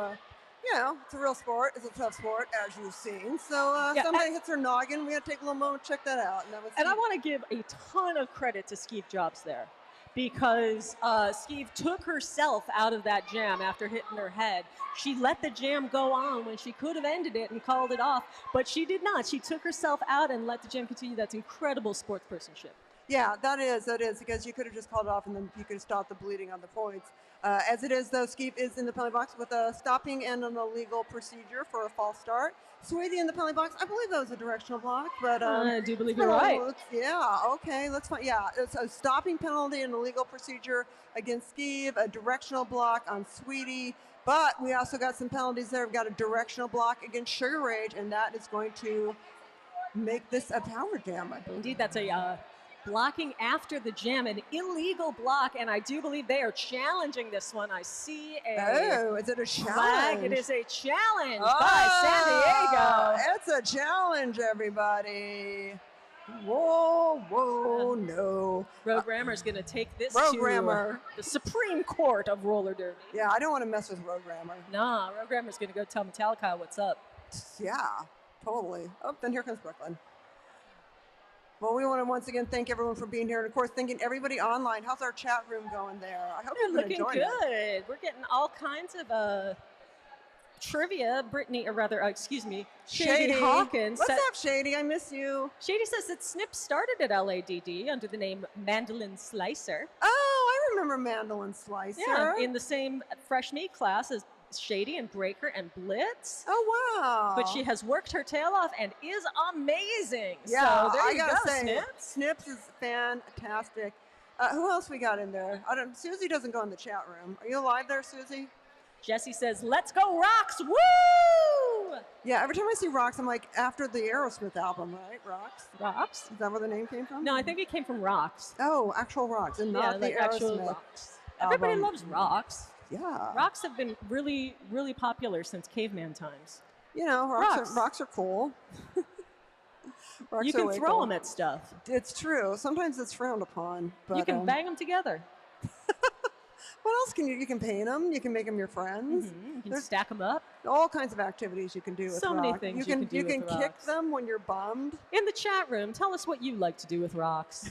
it's a real sport. It's a tough sport, as you've seen. So somebody hits her noggin. We had to take a little moment to check that out. And I want to give a ton of credit to Skeeve Jobs there, because Skeeve took herself out of that jam after hitting her head. She let the jam go on when she could have ended it and called it off, but she did not. She took herself out and let the jam continue. That's incredible sportspersonship. Yeah, that is, because you could have just called it off and then you could have stopped the bleeding on the points. As it is, though, Skeeve is in the penalty box with a stopping and an illegal procedure for a false start. Sweetie in the penalty box, I believe that was a directional block, but I do believe you're right. Yeah, okay, let's find. Yeah, it's a stopping penalty and a legal procedure against Skeeve, a directional block on Sweetie, but we also got some penalties there. We've got a directional block against Sugar Rage, and that is going to make this a power jam. Indeed, that's a blocking after the jam, an illegal block, and I do believe they are challenging this one. I see is it a challenge? Flag. It is a challenge by San Diego. It's a challenge, everybody. Whoa, no. Programmer's going to take this Programmer. to the Supreme Court of roller derby. Yeah, I don't want to mess with Programmer. Nah, Programmer's going to go tell Metallica what's up. Yeah, totally. Oh, then here comes Brooklyn. Well, we want to once again thank everyone for being here, and of course, thanking everybody online. How's our chat room going there? I hope you're looking enjoying good. it. We're getting all kinds of trivia. Brittany, or rather, excuse me, Shady Hawkins. What's up, Shady? I miss you. Shady says that Snip started at LADD under the name Mandolin Slicer. Oh, I remember Mandolin Slicer. Yeah, in the same fresh meat class as Shady and Breaker and Blitz. Oh, wow. But she has worked her tail off and is amazing. Yeah, so there I you gotta go, say, Snips. Snips is fantastic. Who else we got in there? Susie doesn't go in the chat room. Are you alive there, Susie? Jesse says, "Let's go, Rocks! Woo!" Yeah, every time I see Rocks, I'm like, after the Aerosmith album, right? Rocks? Rocks? Is that where the name came from? No, I think it came from Rocks. Oh, actual Rocks, and not like the actual Aerosmith Rocks. Everybody album. loves Rocks. Yeah. Rocks have been really, really popular since caveman times. You know, rocks are cool. Rocks You are can way throw cool. them at stuff. It's true. Sometimes it's frowned upon. But, You can bang them together. What else can you can paint them? You can make them your friends. You can stack them up. All kinds of activities you can do with So many rock. things You you can do you with can kick rocks. them when you're bummed. In the chat room, tell us what you like to do with rocks.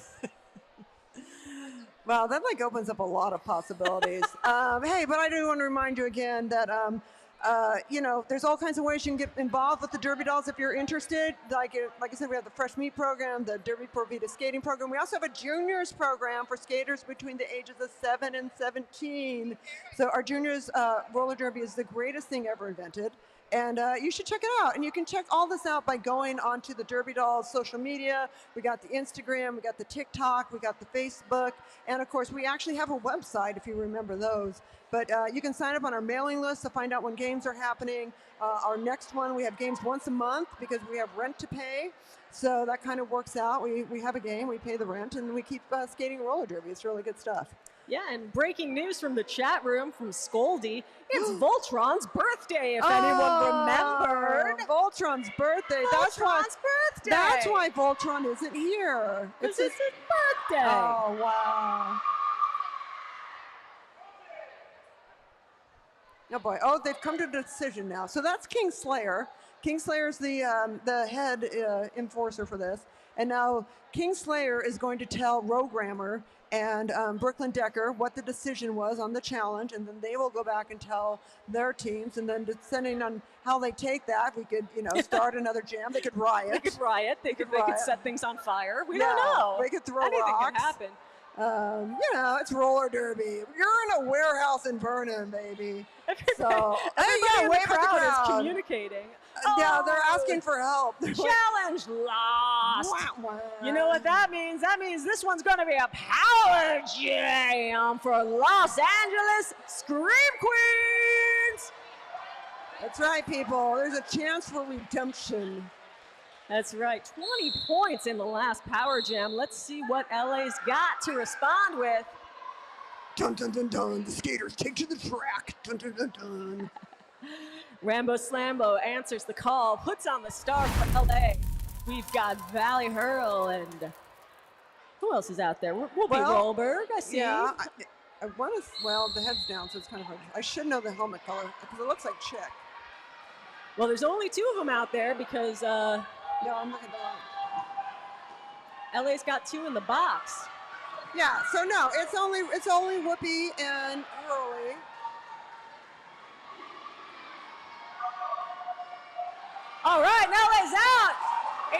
Wow, that like opens up a lot of possibilities. Hey, but I do want to remind you again that there's all kinds of ways you can get involved with the Derby Dolls if you're interested. Like I said, we have the Fresh Meat program, the Derby Por Vida skating program. We also have a juniors program for skaters between the ages of 7 and 17. So our juniors roller derby is the greatest thing ever invented. And you should check it out. And you can check all this out by going onto the Derby Dolls social media. We got the Instagram, we got the TikTok, we got the Facebook. And of course, we actually have a website if you remember those. But you can sign up on our mailing list to find out when games are happening. Our next one, we have games once a month because we have rent to pay. So that kind of works out. We have a game, we pay the rent, and we keep skating roller derby. It's really good stuff. Yeah, and breaking news from the chat room from Scoldy, it's Voltron's birthday, if anyone remembered. Voltron's birthday. Voltron's birthday. That's why Voltron isn't here. It's his birthday. Oh, wow. Oh, boy. Oh, they've come to a decision now. So that's Kingslayer. Kingslayer's the head enforcer for this. And now Kingslayer is going to tell Rogrammer and Brooklyn Decker what the decision was on the challenge, and then they will go back and tell their teams, and then depending on how they take that, we could, start another jam. They could riot. They could riot. They could set things on fire. We don't Yeah, know. they could throw Anything rocks. can happen. It's roller derby. You're in a warehouse in Vernon, baby. So Everybody in the wave at the crowd is crowd. communicating. Yeah, they're asking for help. Challenge lost. Wah, wah. You know what that means? That means this one's going to be a power jam for Los Angeles Scream Queens. That's right, people. There's a chance for redemption. That's right. 20 points in the last power jam. Let's see what LA's got to respond with. Dun, dun, dun, dun. The skaters take to the track. Dun, dun, dun, dun. Rambo Slambo answers the call, puts on the star for LA. We've got Valley Hurl and who else is out there? We'll be Rollberg, I see. Yeah, I want to, well, the head's down, so it's kind of hard. I should know the helmet color because it looks like chick. Well, there's only 2 of them out there because No, I'm looking at the wrong. LA's got 2 in the box. Yeah, so no, it's only Whoopi and Hurley. All right, LA's out.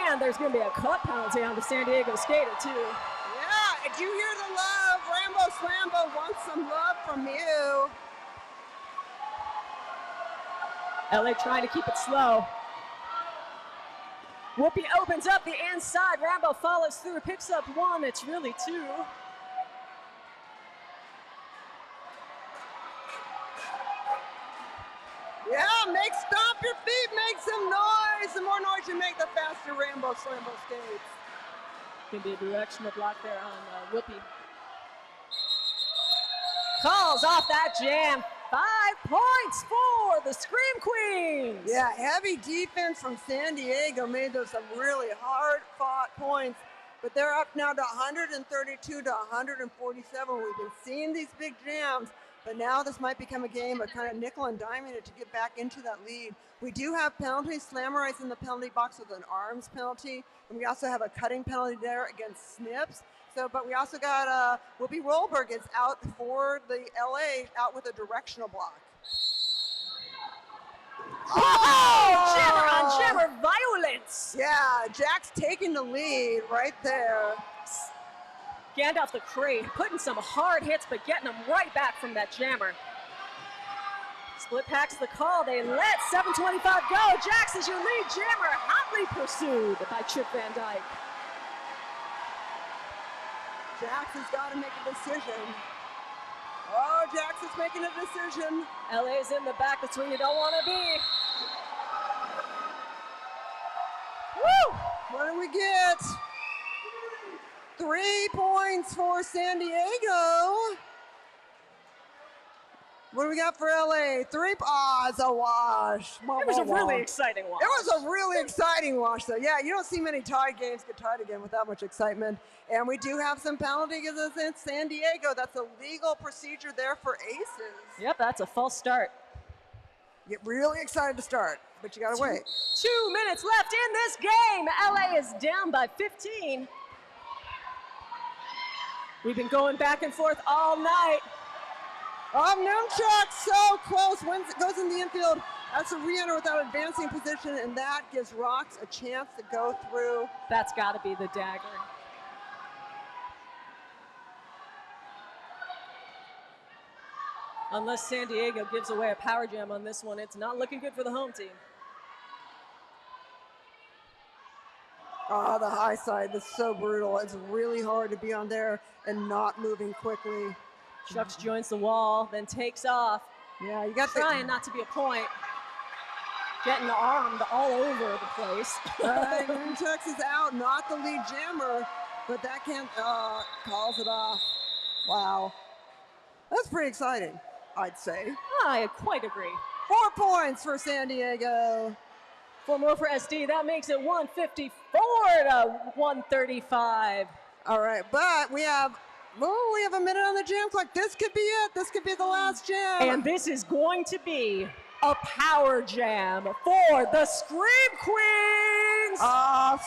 And there's going to be a cut penalty on the San Diego skater, too. Yeah, did you hear the love? Rambo Slambo wants some love from you. LA trying to keep it slow. Whoopi opens up the inside. Rambo follows through, picks up 1. It's really 2. Yeah, stomp your feet, make some noise. The more noise you make, the faster Rambo Slambo skates. Can be a directional block there on Whoopi. Calls off that jam. 5 points for the Scream Queens. Yeah, heavy defense from San Diego made those some really hard-fought points, but they're up now to 132 to 147. We've been seeing these big jams, but now this might become a game of kind of nickel and diming it to get back into that lead. We do have penalties. Slammerites in the penalty box with an arms penalty, and we also have a cutting penalty there against Snips. So, but we also got Whoopi Rollberg is out for the LA, out with a directional block. Oh! Jammer on jammer violence! Yeah, Jack's taking the lead right there. Gandalf the Crate putting some hard hits, but getting them right back from that jammer. Split packs the call. They let 7:25 go. Jax is your lead jammer, hotly pursued by Chip Van Dyke. Jax has got to make a decision. Oh, Jax is making a decision. LA's in the back. That's where you don't want to be. Woo! What do we get? 3 points for San Diego. What do we got for LA? 3. Ah, it's a wash. It was a really exciting wash. It was a really exciting wash, though. Yeah, you don't see many tie games get tied again with that much excitement. And we do have some penalties in San Diego. That's a legal procedure there for aces. Yep, that's a false start. Get really excited to start, but you gotta wait. 2 minutes left in this game. LA is down by 15. We've been going back and forth all night. Oh, Nunchuck, so close. Goes in the infield. That's a re-enter without advancing position, and that gives Rocks a chance to go through. That's got to be the dagger. Unless San Diego gives away a power jam on this one, it's not looking good for the home team. Oh, the high side, that's so brutal. It's really hard to be on there and not moving quickly. Chucks joins the wall, then takes off. Yeah, you got trying not to be a point. Getting armed all over the place. Chucks is out, not the lead jammer, but that can't, calls it off. Wow. That's pretty exciting, I'd say. I quite agree. 4 points for San Diego. 4 more for SD. That makes it 154 to 135. All right, but we have a minute on the jam clock. This could be it. This could be the last jam. And this is going to be a power jam for the Scream Queens.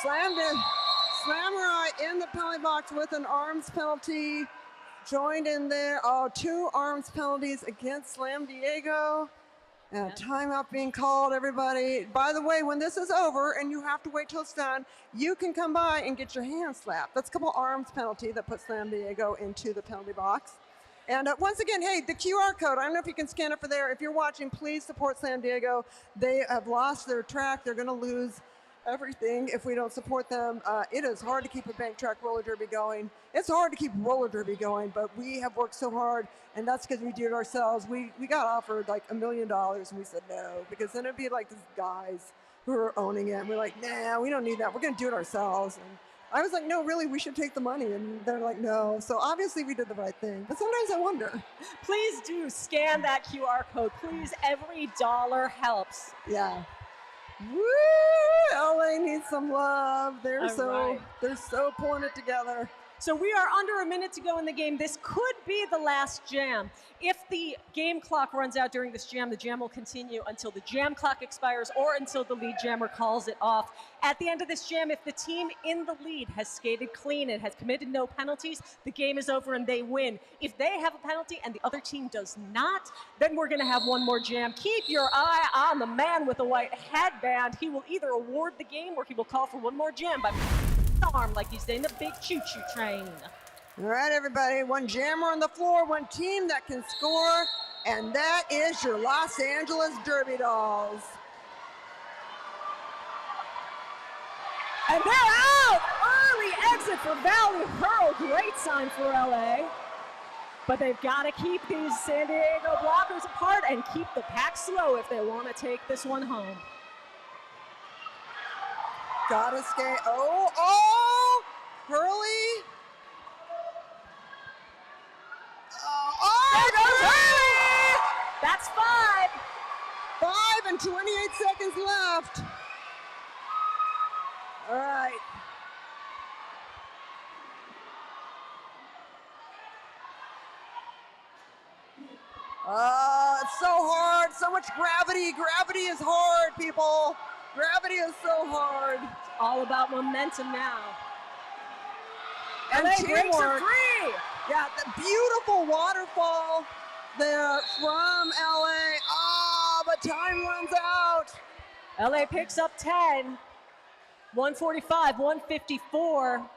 Slammed it. Slammer in the penalty box with an arms penalty. Joined in there. 2 arms penalties against Slam Diego. And a timeout being called, everybody. By the way, when this is over and you have to wait till it's done, you can come by and get your hand slapped. That's a couple arms penalty that puts Slam Diego into the penalty box. And once again, hey, the QR code, I don't know if you can scan it for there. If you're watching, please support Slam Diego. They have lost their track. They're going to lose everything if we don't support them. It is hard to keep a bank track roller derby going. It's hard to keep roller derby going, but we have worked so hard, and that's because we do it ourselves. We got offered like $1 million, and we said no, because then it'd be like these guys who are owning it, and we're like, nah, we don't need that. We're going to do it ourselves. And I was like, no, really, we should take the money, and they're like, no. So obviously we did the right thing, but sometimes I wonder. Please do scan that QR code. Please, every dollar helps. Yeah. Woo! LA needs some love. They're so pulling it together. So we are under a minute to go in the game. This could be the last jam. If the game clock runs out during this jam, the jam will continue until the jam clock expires or until the lead jammer calls it off. At the end of this jam, if the team in the lead has skated clean and has committed no penalties, the game is over and they win. If they have a penalty and the other team does not, then we're gonna have one more jam. Keep your eye on the man with the white headband. He will either award the game or he will call for one more jam by arm like he's in a big choo-choo train. All right, everybody, one jammer on the floor, one team that can score, and that is your Los Angeles Derby Dolls. And they're out! Early exit for Valley Hurl. Great sign for LA. But they've got to keep these San Diego blockers apart and keep the pack slow if they want to take this one home. Gotta skate. Oh, Hurley. There goes Hurley! That's 5. 5 and 28 seconds left. All right. It's so hard. So much gravity. Gravity is hard, people. Gravity is so hard. It's all about momentum now. And LA teamwork. breaks a 3. Yeah, the beautiful waterfall there from LA. But time runs out. LA picks up 10. 145, 154.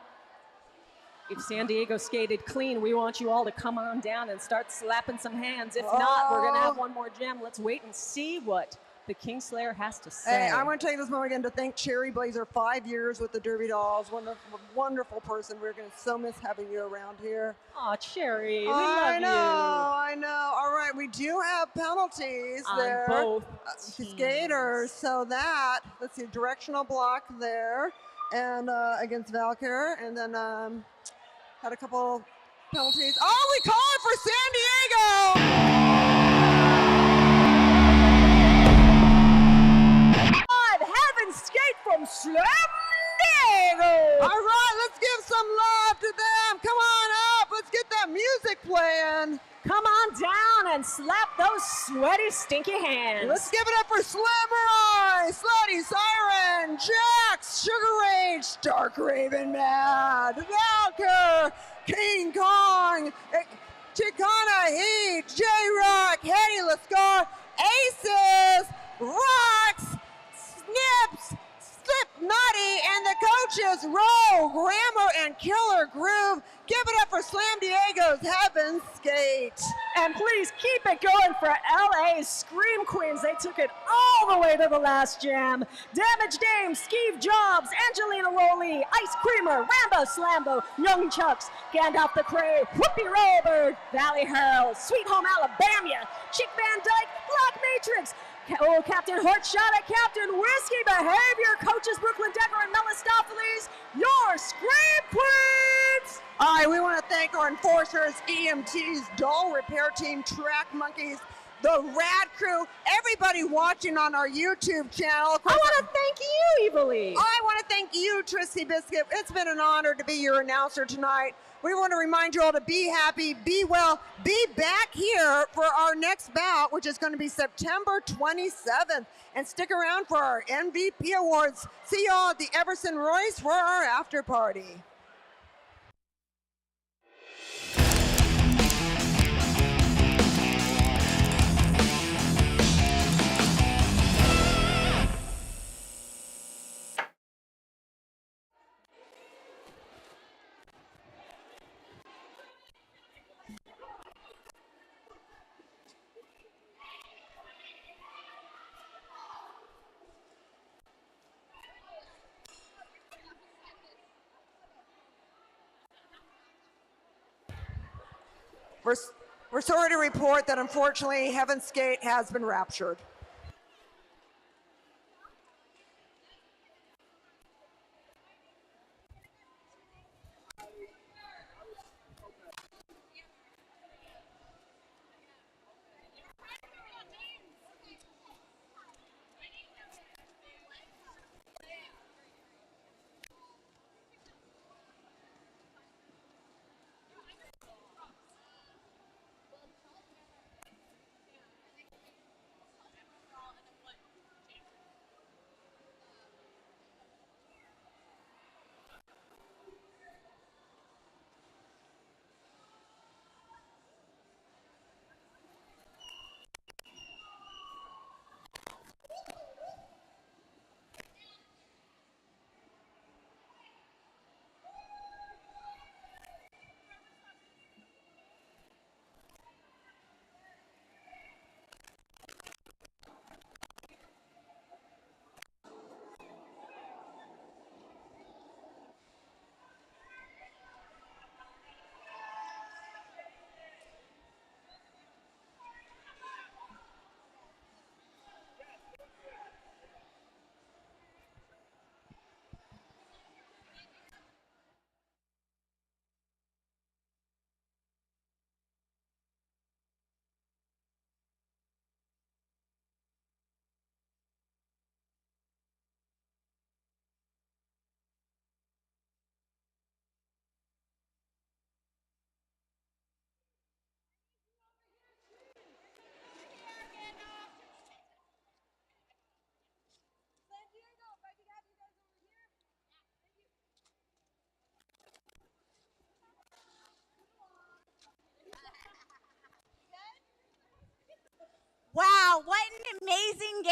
If San Diego skated clean, we want you all to come on down and start slapping some hands. If not, we're gonna have one more jam. Let's wait and see what the Kingslayer has to say. Hey, I want to take this moment again to thank Cherry Blazer, 5 years with the Derby Dolls. Wonderful, wonderful person. We're going to so miss having you around here. Aw, Cherry, we I love know, you. I know. All right, we do have penalties On there. both skaters. So that, let's see, directional block there, and against Valkyr, and then had a couple penalties. Oh, we call it for San Diego! Skate from San Diego! All right, let's give some love to them. Come on up. Let's get that music playing. Come on down and slap those sweaty, stinky hands. Let's give it up for Slammer, Slutty, Siren, Jax, Sugar Rage, Stark Raven Mad, Valkyr, King Kong, Chicana Heat, J-Rock, Hetty Lascar, Aces, Rocks, Snips, Slipknotty, and the coaches Row, Grammar, and Killer Groove. Give it up for Slam Diego's Heaven Skate. And please keep it going for LA's Scream Queens. They took it all the way to the last jam. Damage Dame, Skeeve Jobs, Angelina Rowley, Ice Creamer, Rambo Slambo, Young Chucks, Gandalf the Cray, Whoopi Rollberg, Valley Hurl, Sweet Home Alabama, Chick Van Dyke, Black Matrix, Captain Hortshot at Captain Whiskey Behavior, coaches Brooklyn Decker and Melistopheles, your Scream Queens! All right, we want to thank our enforcers, EMTs, doll repair team, track monkeys, the rad crew, everybody watching on our YouTube channel. I want to thank you, Evilly. I want to thank you, Tristy Biscuit. It's been an honor to be your announcer tonight. We want to remind you all to be happy, be well, be back here for our next bout, which is going to be September 27th. And stick around for our MVP awards. See y'all at the Everson Royce for our after party. We're sorry to report that unfortunately Heaven's Gate has been raptured.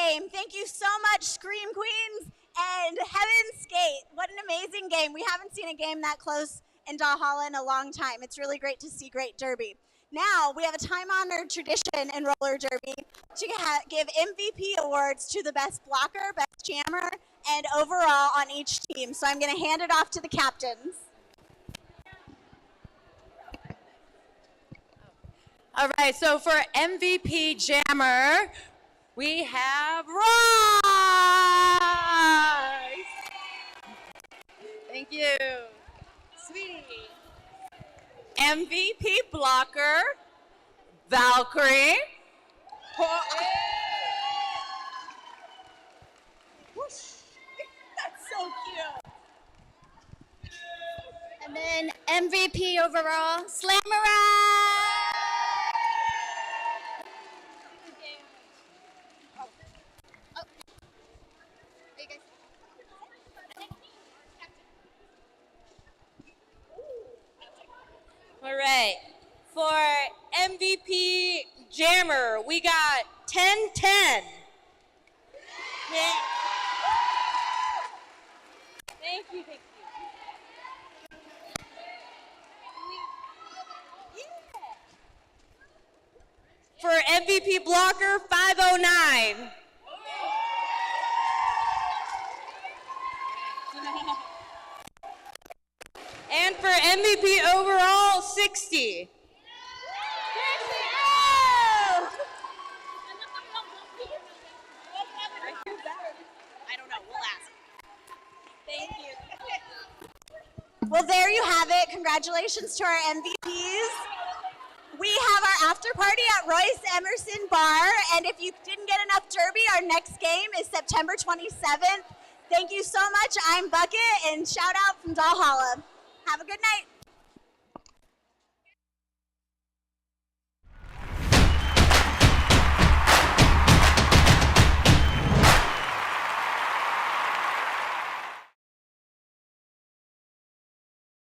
game. Thank you so much, Scream Queens and Heaven's Gate. What an amazing game. We haven't seen a game that close in Valhalla in a long time. It's really great to see great derby. Now, we have a time-honored tradition in roller derby to give MVP awards to the best blocker, best jammer, and overall on each team. So I'm going to hand it off to the captains. All right, so for MVP jammer, we have Roy. Thank you. Sweet. MVP blocker, Valkyrie. That's so cute. And then MVP overall, Slammerai! All right, for MVP jammer, we got 10-10. Yeah. Thank you, thank you. For MVP blocker, 509. And for MVP overall, 60. I don't know. We'll ask. Thank you. Well, there you have it. Congratulations to our MVPs. We have our after party at Royce Emerson Bar, and if you didn't get enough derby, our next game is September 27th. Thank you so much. I'm Bucket, and shout out from Valhalla. Have a good night.